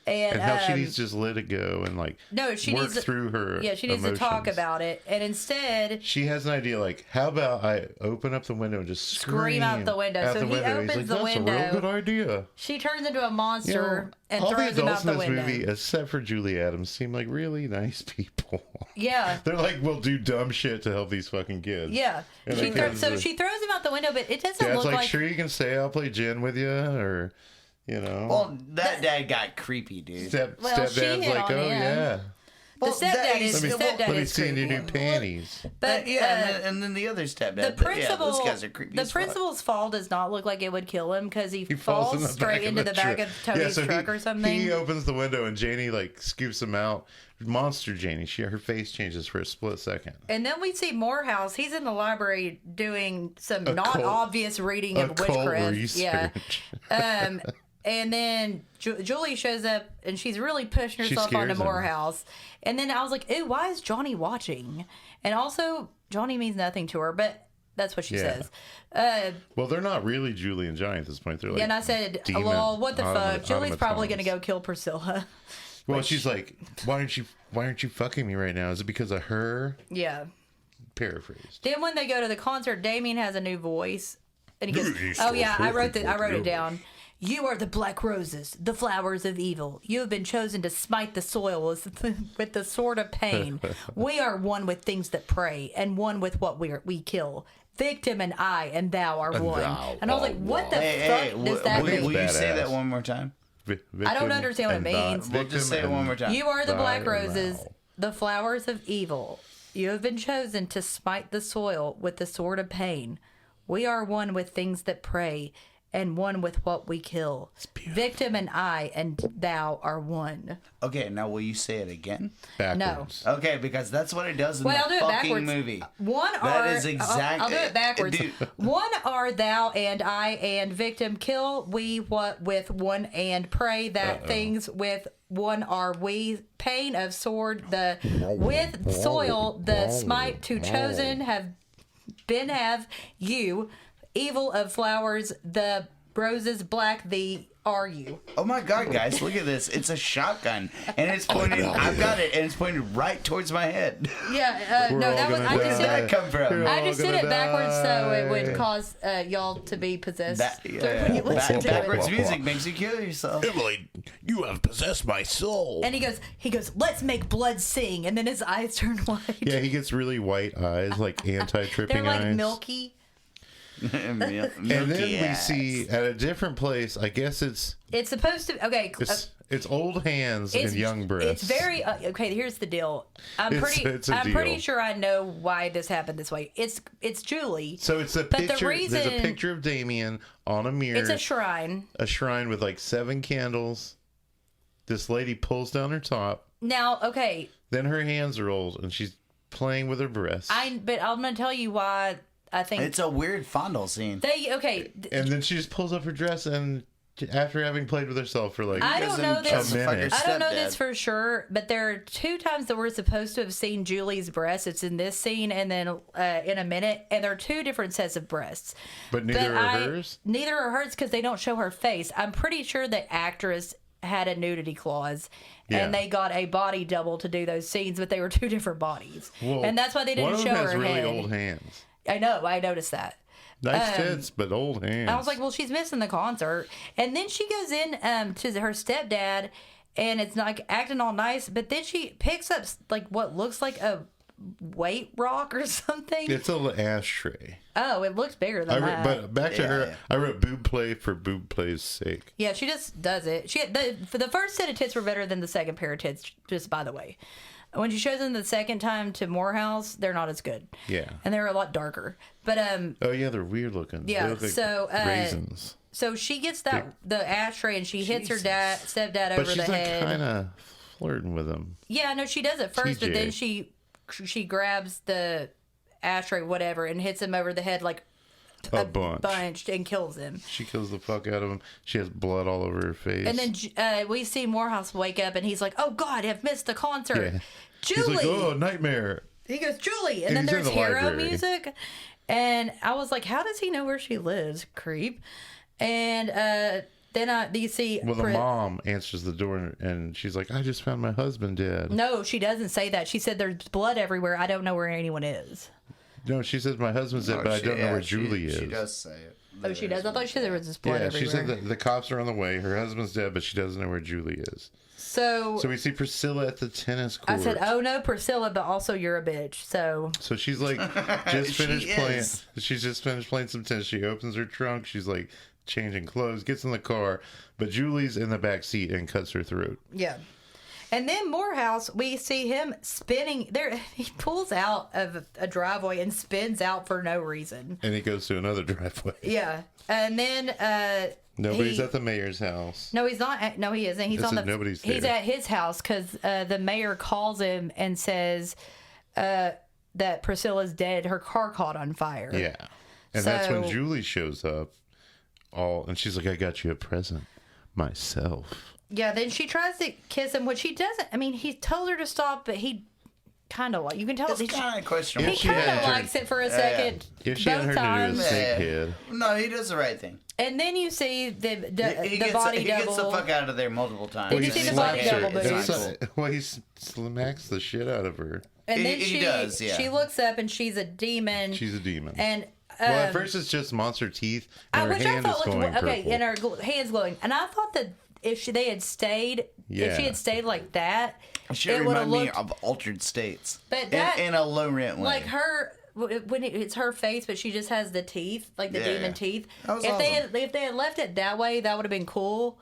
And how she needs to just let it go and like work through her she needs to talk about it. And instead, she has an idea like, how about I open up the window and just scream out the window. So he opens the window. That's a real good idea. She turns into a monster and all throws the him out adults the in this window. movie, except for Julie Adams, seem like really nice people. Yeah. They're like, we'll do dumb shit to help these fucking kids. Yeah. She throws him out the window, but it doesn't look like... sure you can stay, I'll play gin with you, or... You know, well, that dad got creepy, dude. Stepdad's like, oh yeah. The stepdad is let me see creepy. your new panties. But and then the other stepdad. Those guys are creepy. The principal's fall does not look like it would kill him because he falls straight into the back of Tony's truck or something. He opens the window and Janie like scoops him out. Monster Janie. Her face changes for a split second. And then we see Morehouse. He's in the library doing some obvious reading of witchcraft. Yeah. And then Julie shows up, and she's really pushing herself onto Morehouse. And then I was like, ooh, why is Johnny watching? And also, Johnny means nothing to her, but that's what she says. Well, they're not really Julie and Johnny at this point. They're like, and I said, well, what the fuck? Julie's probably going to go kill Priscilla. Well, she's like, why aren't you fucking me right now? Is it because of her? Yeah. Paraphrased. Then when they go to the concert, Damien has a new voice. And he goes, oh, yeah, I wrote it down. You are the black roses, the flowers of evil. You have been chosen to smite the soil with the sword of pain. We are one with things that prey, and one with what we kill. Victim and I, and thou are one. And I was like, what the fuck does that mean? Will you say that one more time? I don't understand what it means. We'll just say it one more time. You are the black roses, the flowers of evil. You have been chosen to smite the soil with the sword of pain. We are one with things that prey, and one with what we kill. Victim and I, and thou are one. Okay, now will you say it again? Backwards. No. Okay, because that's what it does in the I'll do it fucking backwards. movie. That is exactly. I'll do it backwards. Dude. One are thou and I and victim kill. We what with one and pray that things with one are we. Pain of sword the with soil the smite to chosen have you. Evil of flowers, the roses black, the are you. Oh my god, guys, look at this. It's a shotgun. And it's pointed, I've got it, and it's pointed right towards my head. Yeah, no, that was, Where did that come from? I just did it backwards so it would cause y'all to be possessed. When you listen to backwards it. music makes you kill yourself. Emily, you have possessed my soul. And he goes, let's make blood sing. And then his eyes turn white. Yeah, he gets really white eyes, like anti-tripping They're like eyes. milky. And then we see at a different place, I guess it's supposed to, okay. it's old hands and young breasts. It's very, okay, here's the deal. I'm pretty sure I know why this happened this way. It's Julie. So it's a picture, there's a picture of Damien on a mirror. It's a shrine. A shrine with like 7 candles. This lady pulls down her top. Now, okay. Then her hands are old and she's playing with her breasts. But I'm going to tell you why I think it's a weird fondle scene. And then she just pulls up her dress, and after having played with herself for like I don't know this. a minute. I don't know this for sure, but there are 2 times that we're supposed to have seen Julie's breasts. It's in this scene, and then in a minute, and there are 2 different sets of breasts. But neither are hers. Neither are hers because they don't show her face. I'm pretty sure the actress had a nudity clause. Yeah. And they got a body double to do those scenes, but they were 2 different bodies, well, and that's why they didn't show her one of them has head. really old hands. I know. I noticed that. Nice tits, but old hands. I was like, well, she's missing the concert. And then she goes in to her stepdad, and it's like acting all nice, but then she picks up like what looks like a weight rock or something. It's a little ashtray. Oh, it looks bigger than that. But back to her, I wrote boob play for boob play's sake. Yeah, she just does it. For the first set of tits were better than the second pair of tits, just by the way. When she shows them the second time to Morehouse, they're not as good. Yeah. And they're a lot darker. But oh yeah, they're weird looking. Yeah, they look like raisins. So she gets the ashtray and she hits her stepdad over the head. But she's like kind of flirting with him. Yeah, no, she does at first, but then she grabs the ashtray, whatever, and hits him over the head like a bunch and kills him. She kills the fuck out of him. She has blood all over her face. And then we see Morehouse wake up and he's like, "Oh God, I've missed the concert." Yeah. Julie. He's like, "Oh, nightmare." He goes, "Julie," and then there's hero music, and I was like, "How does he know where she lives, creep?" And then you see. Well, the mom answers the door and she's like, "I just found my husband dead." No, she doesn't say that. She said, "There's blood everywhere. I don't know where anyone is." No, she says my husband's dead, but I don't know where Julie is. She does say it. Oh, she does? I thought she said there was just blood everywhere. She said that the cops are on the way. Her husband's dead, but she doesn't know where Julie is. So we see Priscilla at the tennis court. I said, "Oh no, Priscilla, but also you're a bitch." So she's like just finished playing. She's just finished playing some tennis. She opens her trunk. She's like changing clothes, gets in the car, but Julie's in the back seat and cuts her throat. Yeah. And then Morehouse, we see him spinning there. He pulls out of a driveway and spins out for no reason. And he goes to another driveway. Yeah. And then nobody's at the mayor's house. No, he's not. No, he isn't. He's nobody's there. He's at his house because the mayor calls him and says that Priscilla's dead. Her car caught on fire. Yeah. And that's when Julie shows up. And she's like, "I got you a present myself." Yeah, then she tries to kiss him, which he doesn't. I mean, he told her to stop, but he kind of you can tell it's kind of questionable. He kind of likes it for a second. If she had her to do a snake head. No, he does the right thing. And then you see the body double. He gets the fuck out of there multiple times. Did you see the body double Well, he smacks the shit out of her. And then he does, yeah. She looks up and she's a demon. She's a demon. And Well, at first it's just monster teeth, and her which I hand is thought going looked purple. and her hand's glowing, and I thought that if she had stayed like that, It should it would have remind me looked. of Altered States. But that- in a low rent way. Like her, when it's her face, but she just has the teeth, like the demon teeth. That was if they had left it that way, that would have been cool.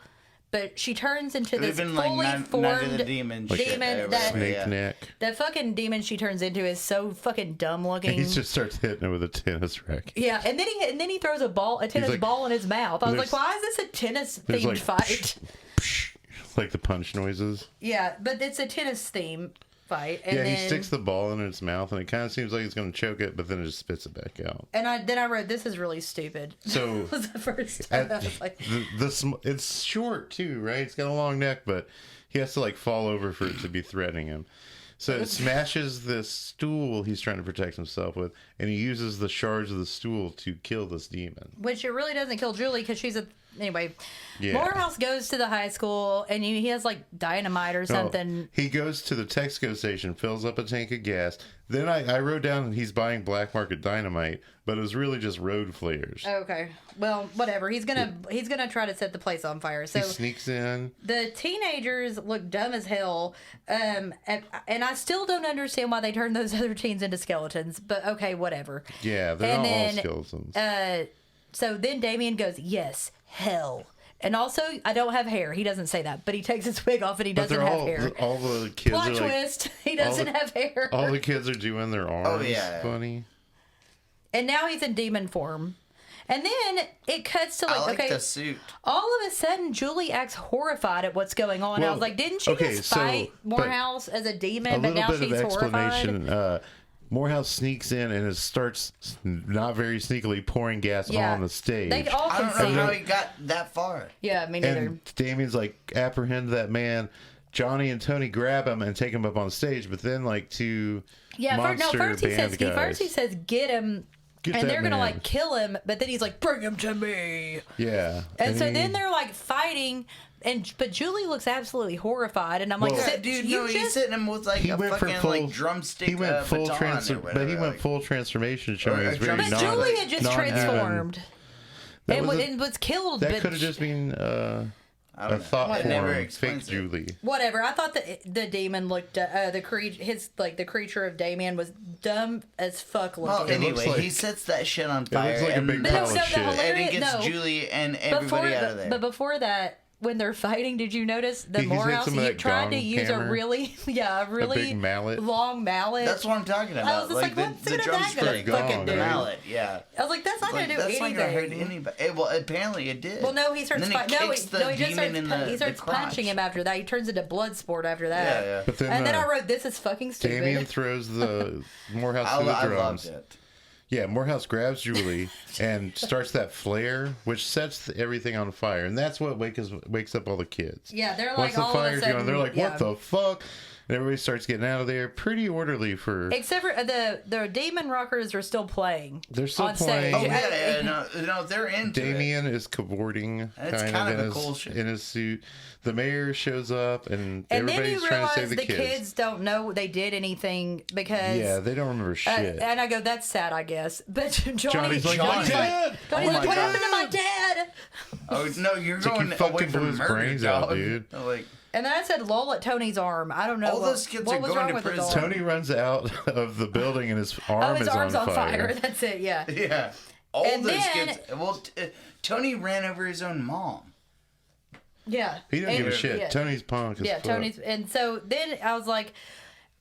But she turns into this Even fully like Night formed of the Demon. shit demon there, that- Snake yeah. neck. the fucking demon she turns into is so fucking dumb looking. He just starts hitting it with a tennis racket. Yeah, and then he throws a tennis like- ball in his mouth. I was like, there's- why is this a tennis there's themed like- fight? Like the punch noises. Yeah, but it's a tennis theme fight. And Yeah, then, he sticks the ball in its mouth, and it kind of seems like he's going to choke it, but then it just spits it back out. And I wrote, this is really stupid. So That was the first time I was like, it's short too, right? It's got a long neck, but he has to like fall over for it to be threatening him. So it smashes this stool he's trying to protect himself with, and he uses the shards of the stool to kill this demon. which it really doesn't kill Julie because she's a. Anyway, Yeah. Morehouse goes to the high school and he has like dynamite or No, something. he goes to the Texaco station, fills up a tank of gas. Then I wrote down he's buying black market dynamite, but it was really just road flares. Okay, well, whatever. He's gonna try to set the place on fire. So He sneaks in. the teenagers look dumb as hell, and I still don't understand why they turned those other teens into skeletons. But okay, whatever. Yeah, they're And not all then, skeletons. So then Damien goes, yes, hell. And also, I don't have hair. He doesn't say that, but he takes his wig off and he But doesn't they're have hair. all the kids Plot are like, twist. He doesn't have hair. all the kids are doing their arms. yeah. Funny. And now he's in demon form. And then it cuts to I like, like okay, the suit. all of a sudden Julie acts horrified at what's going on. I Well, was like, didn't she okay, just so- fight but Morehouse as a A demon, but little now bit she's of horrified? explanation. Morehouse sneaks in and it starts not very sneakily pouring gas Yeah. on the stage. They all I can don't know see. how he got that far. Yeah, me neither. and Damien's like, apprehend that man. Johnny and Tony grab him and take him up on stage, but then like two monster first he band says, guys. First he says, get him. Get And that they're gonna man. like kill him, but then he's like, bring him to me. Yeah. And so he- then they're like fighting, but Julie looks absolutely horrified, and I'm like, Well- "So, Dude, you no, he's just hitting him with like he a went for fucking full like drumstick. He went full baton or but he whatever, went like- full transformation, showing Or it's a very But drum- non. Julie had just non-human. transformed That and was a- and was killed. That but could have just been I a don't know. thought It never form, explains fake it. Julie. whatever. I thought that the demon looked the creature of Damien was dumb as fuck Well, looking. looks anyway, like- he sets that shit on It fire. looks like a and, big No, pile no, of the shit. hilarious- and he gets no. Julie and everybody out of there. But before that, when they're fighting, did you notice the He hits Morehouse? him with He that tried to gong use hammer. a really big mallet. long mallet. That's what I'm talking about. I was just like, the what's the that drumstick, gonna fucking gong, do? right? mallet, yeah. I was like, that's not Like, gonna do that's anything. not gonna hurt anybody. Well, apparently it did. Well, no, he starts And then fighting. No, kicks the he just demon starts, in the he starts crotch. punching him after that. He turns into blood sport after that. Yeah, yeah. But then, And then I wrote, "This is fucking stupid." Damien throws the Morehouse I to the loved drums. it. Yeah, Morehouse grabs Julie and starts that flare, which sets everything on fire, and that's what wakes up all the kids. Yeah, they're Once like the all of a fire's sudden. going, they're like, yeah. "What the fuck?" And everybody starts getting out of there. Pretty orderly for. Except for the demon rockers are still playing. They're still on playing. Stage. Oh yeah, no, they're into it. Damien is cavorting That's kind kind of of in a cool his, shit. in his suit. The mayor shows up, and And then everybody's you trying to realize save the the kids don't know they did anything because Yeah, they don't remember shit. and I go, that's sad, I guess. But Johnny's like, Johnny's "My like- dad!" Johnny's Oh like, my what God. happened to my dad? Oh no, you're like going you away fucking blew from his murder, brains out, dog. dude. Like, And then I said lol at Tony's arm. I don't know. All what, those kids what are was going wrong to with his prison. arm. Tony runs out of the building, and his Oh, arm his is arm's on fire. That's it, yeah. yeah, all And those then- kids. Well, Tony ran over his own mom. Yeah. He didn't And- give a shit. Yeah, Tony's punk as yeah fuck. Tony's. And so then I was like,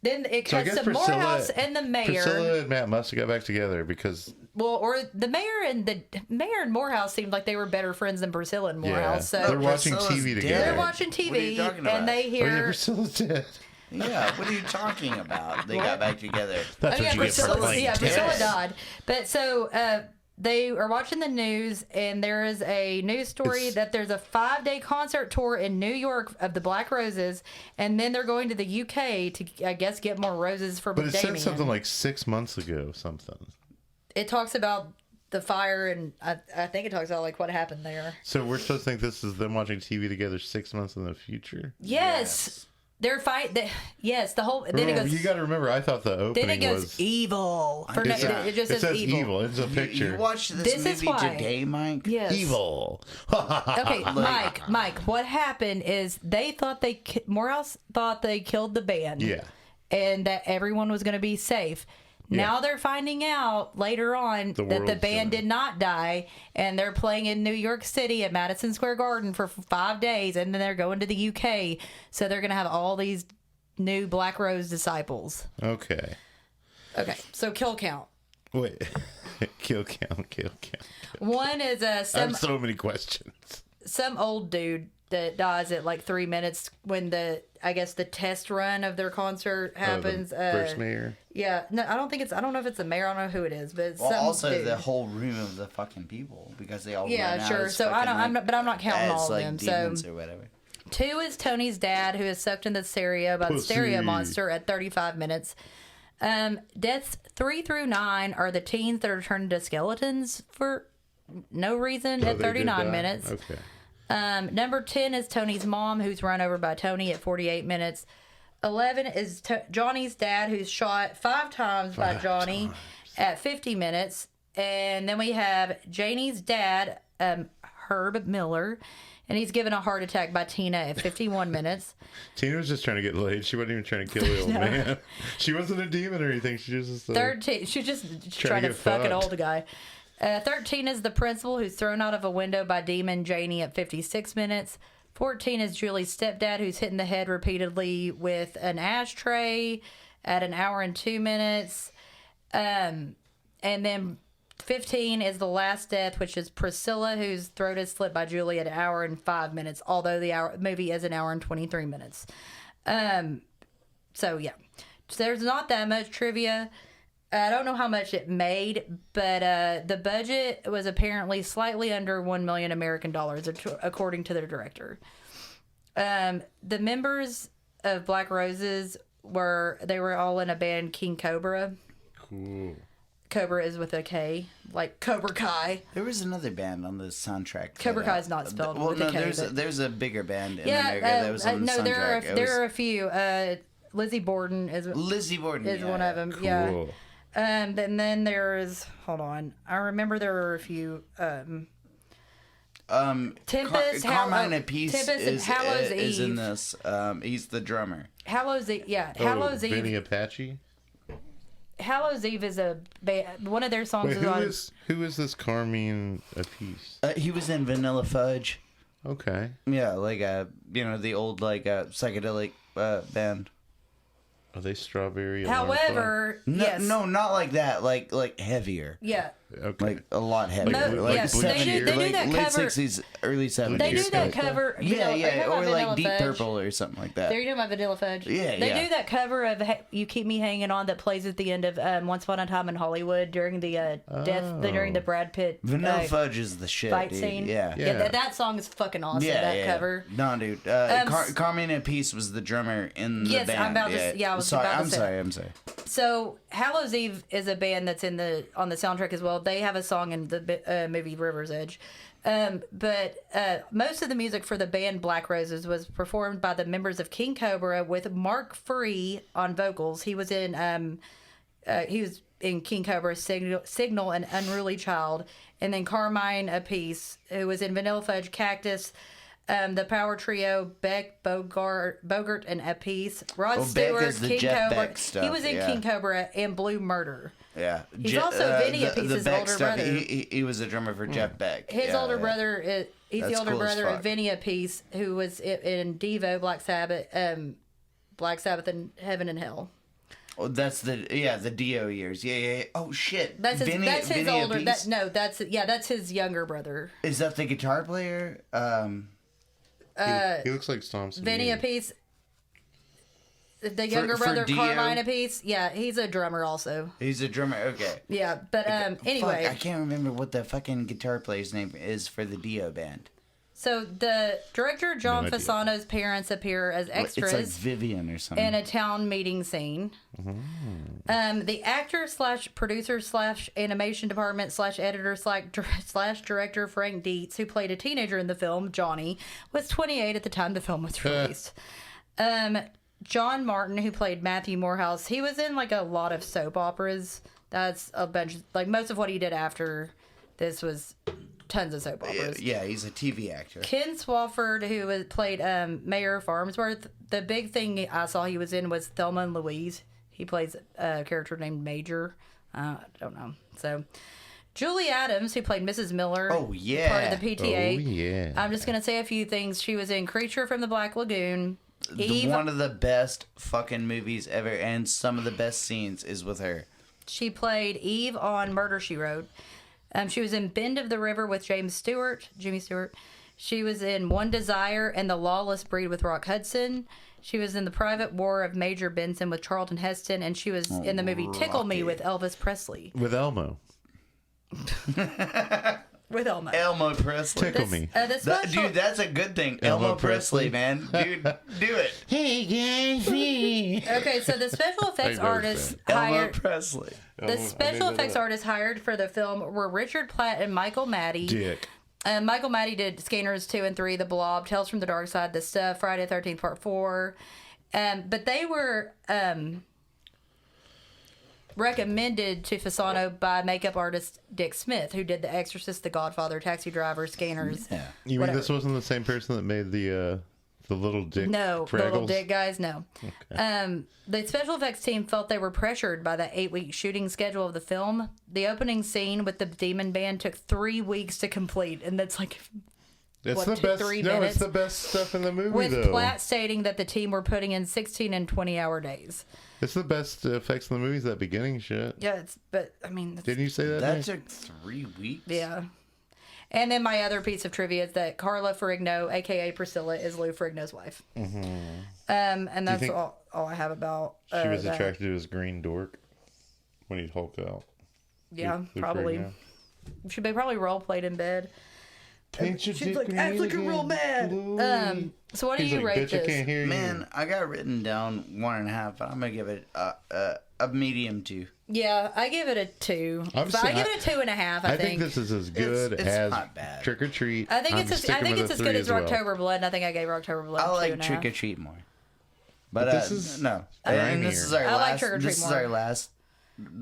then it So I cuts guess to Morehouse and the mayor. Priscilla and Matt must have got back together because Well, or the mayor and Morehouse seemed like they were better friends than Priscilla and Morehouse. Yeah. So They're watching Priscilla's TV dead. together. they're watching What are you TV talking about? and they oh hear. yeah, Priscilla's dead. Yeah, what are you talking about? They got back together. That's Oh, yeah, what you get for Priscilla, playing yeah, Priscilla tennis. died. But so they are watching the news, and there is a news story that there's a 5-day concert tour in New York of the Black Roses, and then they're going to the UK to, I guess, get more roses for But it Damien. said something like 6 months ago. Something. It talks about the fire, and I think it talks about like what happened there. So we're supposed to think this is them watching TV together 6 months in the future. Yes. They're fighting. Yes, the whole. Then it goes. You got to remember, I thought the opening Then it goes was evil. It just says evil. It's a picture. You watched this movie today, Mike? Yes. Evil. Okay, Mike. What happened is they thought Morehouse thought they killed the band. Yeah. And that everyone was going to be safe. Now they're finding out later on that the band did not die, and they're playing in New York City at Madison Square Garden for 5 days, and then they're going to the UK. So they're going to have all these new Black Rose disciples. Okay. Okay, so kill count. Wait. Kill count. One is I have so many questions. some old dude that dies at like 3 minutes when the test run of their concert happens. First mayor. Yeah, no, I don't know if it's the mayor. I don't know who it is, but it's also dude. the whole room of the fucking people because they all Yeah, run out sure. as So fucking, I'm not counting all of like them. demons So or whatever. 2 is Tony's dad, who is sucked in the stereo by the stereo monster at 35 minutes. Deaths 3 through 9 are the teens that are turned into skeletons for no reason at 39 minutes. Okay. Number 10 is Tony's mom, who's run over by Tony at 48 minutes. 11 is Johnny's dad, who's shot 5 times by Johnny at 50 minutes. And then we have Janie's dad, Herb Miller, and he's given a heart attack by Tina at 51 minutes. Tina was just trying to get laid. She wasn't even trying to kill the old man. She wasn't a demon or anything. She was just 13. She's just trying to fuck an old guy. 13 is the principal, who's thrown out of a window by Demon Janie at 56 minutes. 14 is Julie's stepdad, who's hit in the head repeatedly with an ashtray at 1 hour and 2 minutes. And then 15 is the last death, which is Priscilla, whose throat is slit by Julie at 1 hour and 5 minutes, although the movie is 1 hour and 23 minutes. So, yeah. So there's not that much trivia. I don't know how much it made, but the budget was apparently slightly under $1 million American dollars, according to the director. The members of Black Roses were all in a band, King Cobra. Cool. Cobra is with a K, like Cobra Kai. There was another band on the soundtrack. Cobra Kai is not spelled with a K. There's a bigger band in America that was on the soundtrack. There are a few. Lizzie Borden is one of them. Cool. Yeah. And then there is, hold on, I remember there were a few. Tempest, Carmine Apiece Tempest and Hallows Eve is in this. He's the drummer. Hallows Eve, yeah. Hallows Eve. Vinny Apache. Hallows Eve is one of their songs. Wait, who is this Carmine Apiece? He was in Vanilla Fudge. Okay. Yeah, like the old psychedelic band. Are they Strawberry? However, yes. No, not like that. Like heavier. Yeah. Okay. Like a lot heavier. Yes, they do that late cover. 60s, early 70s. They do that cover. Yeah, or like Deep Fudge. Purple or something like that. They're doing my Vanilla Fudge. Yeah, They do that cover of "You Keep Me Hanging On" that plays at the end of Once Upon a Time in Hollywood during the during the Brad Pitt Vanilla Fudge is the shit, fight dude. scene. Yeah. That song is fucking awesome. That cover. No, dude. Carmine Apiece was the drummer in the band. I'm about to. Yeah, I was about to say. I'm sorry. So Hallows Eve is a band that's on the soundtrack as well. They have a song in the movie River's Edge. But most of the music for the band Black Roses was performed by the members of King Cobra, with Mark Free on vocals. He was in King Cobra, Signal, and Unruly Child, and then Carmine Apiece, who was in Vanilla Fudge, Cactus, the Power Trio, Beck, Bogart, and Apiece. Rod Stewart, Beck is the King Jeff Cobra. Beck stuff, He was in King Cobra and Blue Murder. Yeah. He's also Vinny Apiece's the Beck older stuff, brother. He was a drummer for Jeff Beck. His older brother is That's the older cool as brother of fuck. Vinny Apiece, who was in Devo, Black Sabbath, and Heaven and Hell. Oh, that's the Dio years. Yeah. Oh shit. That's his Vinny older. Apiece? That's his younger brother. Is that the guitar player? He looks like Stomps. Vinny Apiece. The younger for brother, Dio? Carmine Apiece. Yeah, he's a drummer also. He's a drummer. Okay. Yeah, but anyway. Fuck, I can't remember what the fucking guitar player's name is for the Dio band. So the director John idea. Fasano's parents appear as extras. It's like Vivian or something. In a town meeting scene. The actor / producer / animation department / editor / director Frank Dietz, who played a teenager in the film, Johnny, was 28 at the time the film was released. John Martin, who played Matthew Morehouse, he was in like a lot of soap operas. That's a bunch, like most of what he did after this was tons of soap operas. Yeah, he's a TV actor. Ken Swafford, who played Mayor Farnsworth, the big thing I saw he was in was Thelma and Louise. He plays a character named Major. I don't know. So, Julie Adams, who played Mrs. Miller. Oh, yeah. Part of the PTA. Oh, yeah. I'm just going to say a few things. She was in Creature from the Black Lagoon. One of the best fucking movies ever, and some of the best scenes is with her. She played Eve on Murder, She Wrote. She was in Bend of the River with Jimmy Stewart. She was in One Desire and The Lawless Breed with Rock Hudson. She was in The Private War of Major Benson with Charlton Heston, and she was in the movie Tickle Me with Elvis Presley. With Elmo. With Elmo. Elmo Presley. Tickle me. Dude, that's a good thing. Elmo Presley, man. Dude, do it. Hey, guys. Okay, so the special effects know artists that. Elmo hired... Presley. The special effects artists hired for the film were Richard Platt and Michael Maddie. Dick. Michael Maddie did Scanners 2 and 3, The Blob, Tales from the Dark Side, The Stuff, Friday the 13th Part 4. But they were recommended to Fasano by makeup artist Dick Smith, who did The Exorcist, The Godfather, Taxi Driver, Scanners. Yeah. You mean this wasn't the same person that made the little dick No, the Fraggles? little dick guys, no. Okay. The special effects team felt they were pressured by the 8-week shooting schedule of the film. The opening scene with the demon band took 3 weeks to complete, and that's like It's what, the 2, best. 3 No, minutes? it's the best stuff in the movie, with though. Platt stating that the team were putting in 16 and 20-hour days. It's the best effects in the movies. That beginning shit. Yeah, but I mean, Didn't you say that? That Nick? took 3 weeks? yeah. And then my other piece of trivia is that Carla Ferrigno, aka Priscilla, is Lou Ferrigno's wife. Mm-hmm. And that's think all I have about. She was that. attracted to his green dork when he'd hulk out. Yeah, Lou probably. Ferrigno. They probably role played in bed. Paint your She's dick like, green acts looking real again, mad. Bluey. So what do He's you like, rate bitch, I this? can't hear Man, I got written down 1.5, but I'm going to give it a medium 2. Yeah, I give it a 2. I'm But I saying- give it a 2.5. I I think this is as good It's as not bad. Trick or Treat. I think I'm it's as sticking with a good 3 as well. Rocktober Blood, and I think I gave Rocktober Blood I a like 2.5. Trick or Treat more. But this is no. grimier. And this is our I like last. Trick or Treat This is more. our last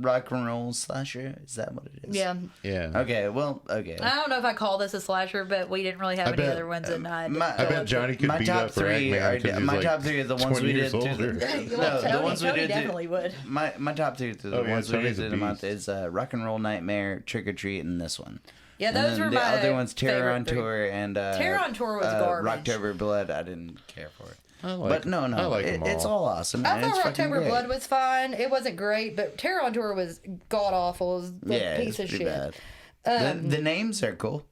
rock and roll slasher. Is that what it is? Yeah. Yeah. Okay. Well. Okay. I don't know if I call this a slasher, but we didn't really have any bet- other ones at night. I bet Johnny could My beat top up 3 Ragman are 'cause he's my like top 3 are the ones 20 we did. years To older. no, the ones we Tony did. definitely would. My top 2 to the Oh, yeah, ones we did Tony's a in a month beast. is Rock and Roll Nightmare, Trick or Treat, and this one. Yeah, And those then were the my other ones, Terror favorite on 3. Tour and Terror on Tour was garbage. Rocktober Blood. I didn't care for it. I like But no, I like it, them it's all awesome. I and it's thought fucking Rocktober great. Blood was fine. It wasn't great, but Terror on Tour was god awful. It was a Yeah, piece it's of pretty shit. bad. The names are cool.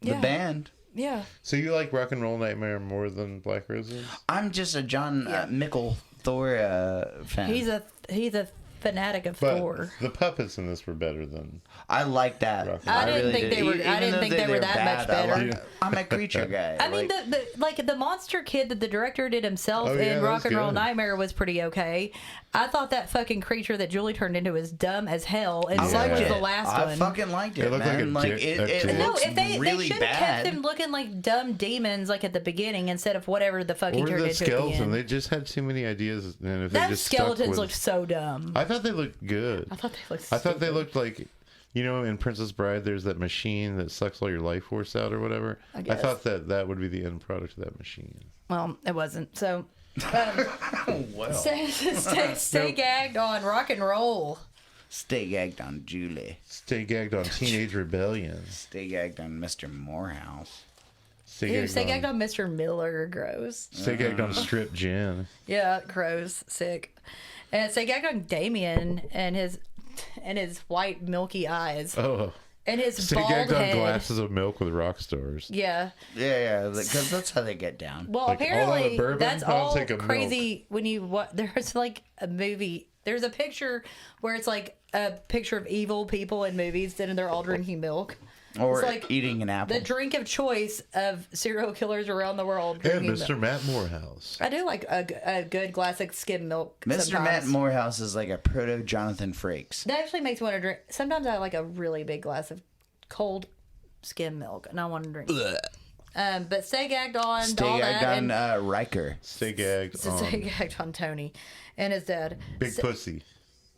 The Yeah. band. Yeah. So you like Rock and Roll Nightmare more than Black Roses? I'm just a John Yeah. Mickle Thor fan. He's a fanatic of But Thor. the puppets in this were better than. I like that. Rock and I roll. didn't really think did. they were- I Even didn't though think they were they're that much bad, I better. like- I'm a creature guy. I mean, the monster kid that the director did himself Oh, yeah, in that Rock was and Roll good. Nightmare was pretty okay. I thought that fucking creature that Julie turned into was dumb as hell, and I so liked was it. the last I one. fucking liked it. It looked like man. a Like dick- it, a it dick. No, looks if they really should have kept bad. them looking like dumb demons, like at the beginning, instead of whatever the fuck he Or turned the into at the skeleton. end. They just had too many ideas, and if they Those just stuck skeletons with... looked so dumb. I thought they looked good. I thought they looked. I thought they stupid. looked like, you know, in Princess Bride, there's that machine that sucks all your life force out or whatever. I guess. thought that would be the end product of that machine. Well, it wasn't. So, Well, stay gagged on Rock and Roll. stay gagged on Julie. Stay gagged on Teenage Rebellion. Stay gagged on Mr. Morehouse. Ew, stay gagged on Mr. Miller. Gross. Stay gagged on Strip Gin. Yeah, gross. Sick. And stay gagged on Damien and his white milky eyes Oh. and his Stay bald gagged on head. glasses of milk with rock stars. Yeah. Yeah, because that's how they get down. Well, Like, all out of apparently bourbon? that's I'll all take a crazy when you what there's like a movie. There's a picture where it's like a picture of evil people in movies and they're all drinking milk. Or It's like eating an apple. The drink of choice of serial killers around the world. And drinking Mr. milk. Matt Morehouse. I do like a good glass of skim milk. Mr. sometimes. Matt Morehouse is like a proto Jonathan Frakes. That actually makes me want to drink. Sometimes I like a really big glass of cold skim milk, and I want to drink. But stay gagged on Stay all gagged that. on And Stay Riker. gagged stay on gagged on Tony and his dad. Big Pussy.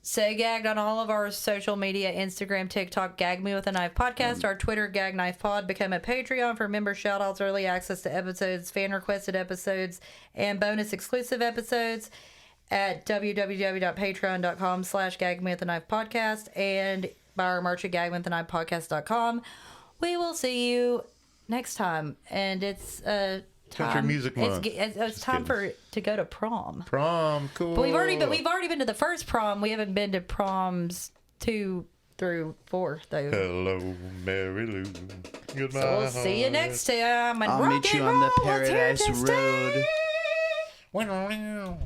Stay gagged on all of our social media, Instagram, TikTok, Gag Me with a Knife Podcast, our Twitter, Gag Knife Pod. Become a Patreon for member shoutouts, early access to episodes, fan requested episodes, and bonus exclusive episodes at www.patreon.com/Gag Me with a Knife Podcast and buy our merch at gagmewithaknifepodcast.com. We will see you next time. And it's Country music month. It's time to go to prom. Prom, cool. But we've already been to the first prom. We haven't been to proms 2 through 4 though. Hello, Mary Lou. Goodbye. So we'll see you next time. And I'll meet you on the Paradise Road. Wow.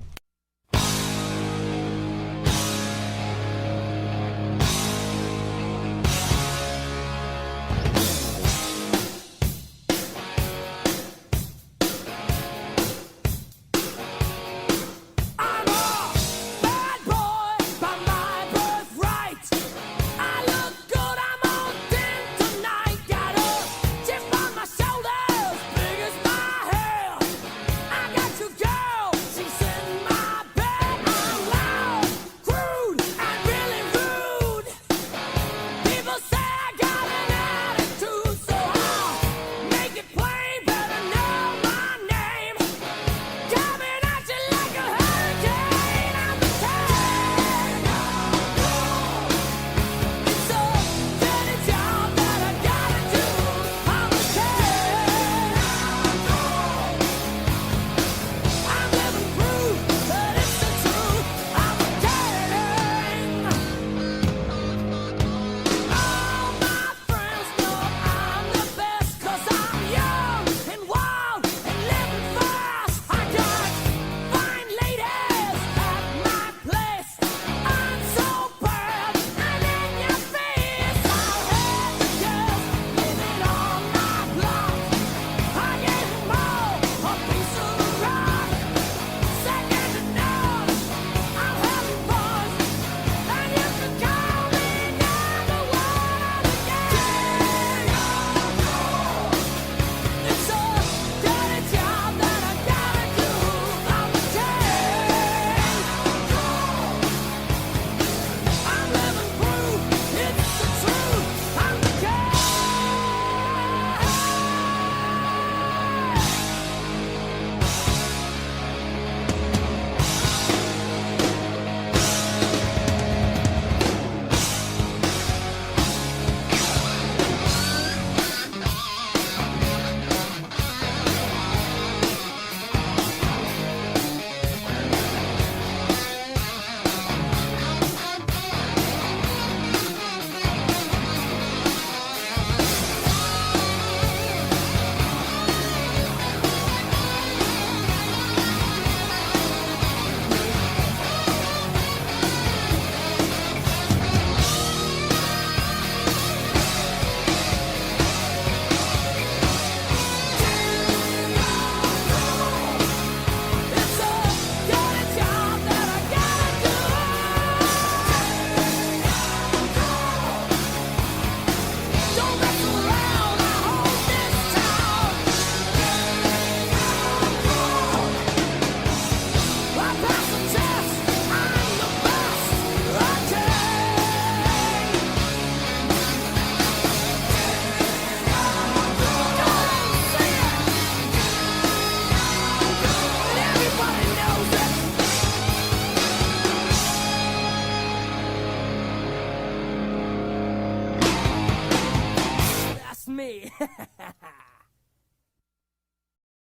me.